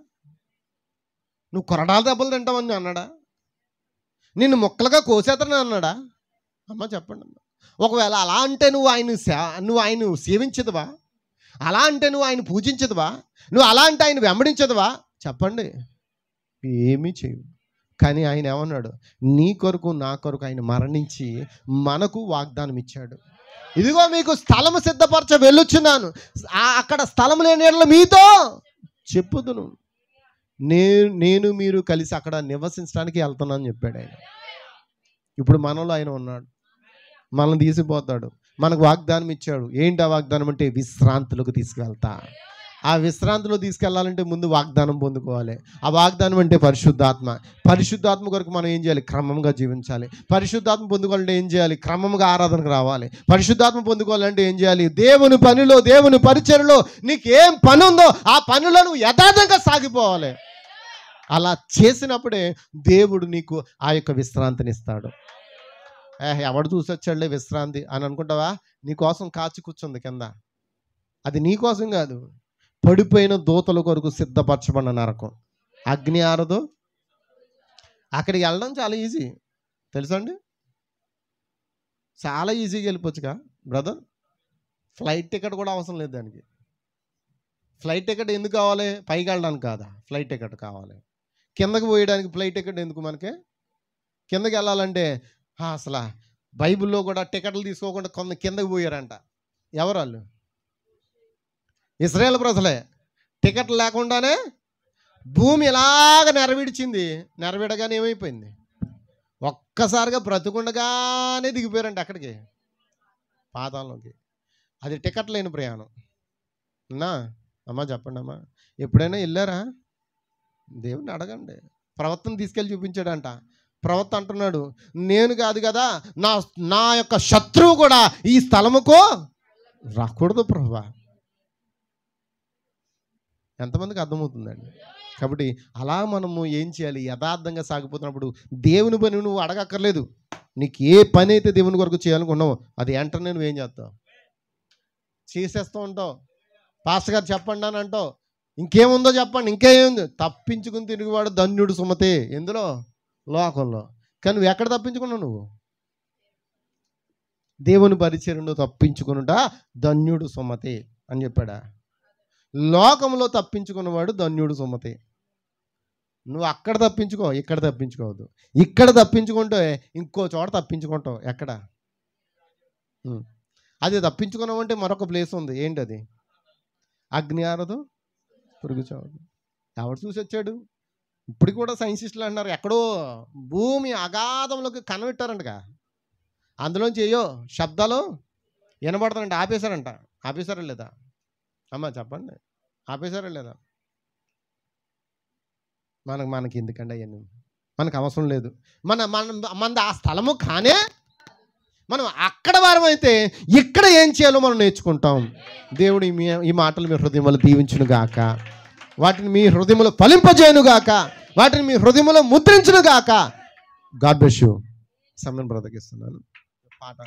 నువ్వు కొరడాల దెబ్బలు తింటావని అన్నాడా? నిన్ను మొక్కలుగా కోసేతని అన్నాడా? అమ్మ చెప్పండి అమ్మ. ఒకవేళ అలా అంటే నువ్వు ఆయన సేవించదువా? అలా అంటే నువ్వు ఆయన పూజించదువా? నువ్వు అలా అంటే ఆయన వెంబడించదువా? చెప్పండి, ఏమీ చేయవు. కానీ ఆయన ఏమన్నాడు? నీ కొరకు నా కొరకు ఆయన మరణించి మనకు వాగ్దానం ఇచ్చాడు. ఇదిగో మీకు స్థలము సిద్ధపరచ వెళ్ళొచ్చున్నాను, అక్కడ స్థలం లేని యెడల మీతో చెప్పుదును, నేను మీరు కలిసి అక్కడ నివసించడానికి వెళ్తున్నాను చెప్పాడు ఆయన. ఇప్పుడు మనలో ఆయన ఉన్నాడు, మనల్ని తీసిపోతాడు, మనకు వాగ్దానం ఇచ్చాడు. ఏంటి ఆ వాగ్దానం అంటే? విశ్రాంతులకు తీసుకువెళ్తా. ఆ విశ్రాంతిలో తీసుకెళ్లాలంటే ముందు వాగ్దానం పొందుకోవాలి. ఆ వాగ్దానం అంటే పరిశుద్ధాత్మ. పరిశుద్ధాత్మ కొరకు మనం ఏం చేయాలి? క్రమంగా జీవించాలి. పరిశుద్ధాత్మ పొందుకోవాలంటే ఏం చేయాలి? క్రమంగా ఆరాధనకు రావాలి. పరిశుద్ధాత్మ పొందుకోవాలంటే ఏం చేయాలి? దేవుని పనిలో, దేవుని పరిచర్యలో నీకు ఏం పని ఉందో ఆ పనిలో నువ్వు యథార్థంగా సాగిపోవాలి. అలా చేసినప్పుడే దేవుడు నీకు ఆ యొక్క విశ్రాంతిని ఇస్తాడు. ఎవడు చూసొచ్చాడులే విశ్రాంతి అని అనుకుంటావా? నీకోసం కాచి కూర్చుంది కింద. అది నీకోసం కాదు, పడిపోయిన దూతల కొరకు సిద్ధపరచబడిన నరకం. అగ్ని ఆరదు. అక్కడికి వెళ్ళడం చాలా ఈజీ తెలుసా అండి? చాలా ఈజీగా వెళ్ళిపోవచ్చుగా బ్రదర్. ఫ్లైట్ టికెట్ కూడా అవసరం లేదు దానికి. ఫ్లైట్ టికెట్ ఎందుకు కావాలి? పైకి వెళ్ళడానికి కాదా? ఫ్లైట్ టికెట్ కావాలి. కిందకి పోయడానికి ఫ్లైట్ టికెట్ ఎందుకు మనకి? కిందకి వెళ్ళాలంటే అసలు బైబిల్లో కూడా టికెట్లు తీసుకోకుండా కొంత కిందకి పోయారంట. ఎవరు వాళ్ళు? ఇశ్రాయేలు ప్రజలే. టికెట్లు లేకుండానే భూమి ఇలాగ నెరవేర్చింది. నెరవేరగానే ఏమైపోయింది? ఒక్కసారిగా బ్రతుకుండగానే దిగిపోయారంట అక్కడికి, పాతాళంలోకి. అది టికెట్ లేని ప్రయాణం. అన్నా అమ్మా చెప్పండి అమ్మా, ఎప్పుడైనా వెళ్ళారా? దేవుని అడగండి. ప్రవక్తను తీసుకెళ్ళి చూపించాడంట. ప్రవక్త అంటున్నాడు, నేను కాదు కదా, నా యొక్క శత్రువు కూడా ఈ స్థలముకో రాకూడదు ప్రభువా. ఎంతమందికి అర్థమవుతుందండి? కాబట్టి అలా మనము ఏం చేయాలి? యథార్థంగా సాగిపోతున్నప్పుడు దేవుని పని నువ్వు అడగక్కర్లేదు. నీకు ఏ పని అయితే దేవుని కొరకు చేయాలనుకున్నావు అది వెంటనే నువ్వేం చేస్తావు? చేసేస్తూ ఉంటావు. పాస్టర్ గారు చెప్పండి అని అంటావు. ఇంకేముందో చెప్పండి, ఇంకేముంది? తప్పించుకుని తిరిగివాడు ధన్యుడు సుమతే. ఎందులో? లోకంలో. కానీ నువ్వు ఎక్కడ తప్పించుకున్నావు? నువ్వు దేవుని పరిచర్యను తప్పించుకునుట ధన్యుడు సుమతే అని చెప్పాడా? లోకంలో తప్పించుకున్నవాడు ధన్యుడు సుమతే. నువ్వు అక్కడ తప్పించుకో, ఇక్కడ తప్పించుకోవద్దు. ఇక్కడ తప్పించుకుంటే ఇంకో చోట తప్పించుకుంటావు. ఎక్కడ? అది తప్పించుకున్నావంటే మరొక ప్లేస్ ఉంది. ఏంటి అది? అగ్ని ఆరదు, పురుగు చావదు. ఎవడు చూసి వచ్చాడు? ఇప్పుడు కూడా సైన్సిస్టులు అంటున్నారు ఎక్కడో భూమి అగాధంలోకి కనబెట్టారంటగా, అందులోంచి ఏయో శబ్దాలు వినబడతారంట. ఆపేశారా లేదా? అమ్మ చెప్పండి, ఆపేశారా లేదా? మనకి ఎందుకండి అవన్నీ? మనకు అవసరం లేదు. మన ఆ స్థలము కానే మనం అక్కడ వారం అయితే ఇక్కడ ఏం చేయాలో మనం నేర్చుకుంటాం. దేవుడు ఈ మాటలు మీ హృదయంలో దీవించును గాక, వాటిని మీ హృదయంలో ఫలింపజేయును గాక, వాటిని మీ హృదయంలో ముద్రించును గాక. God bless you. సమయం బ్రదకిస్తున్నాను. పాట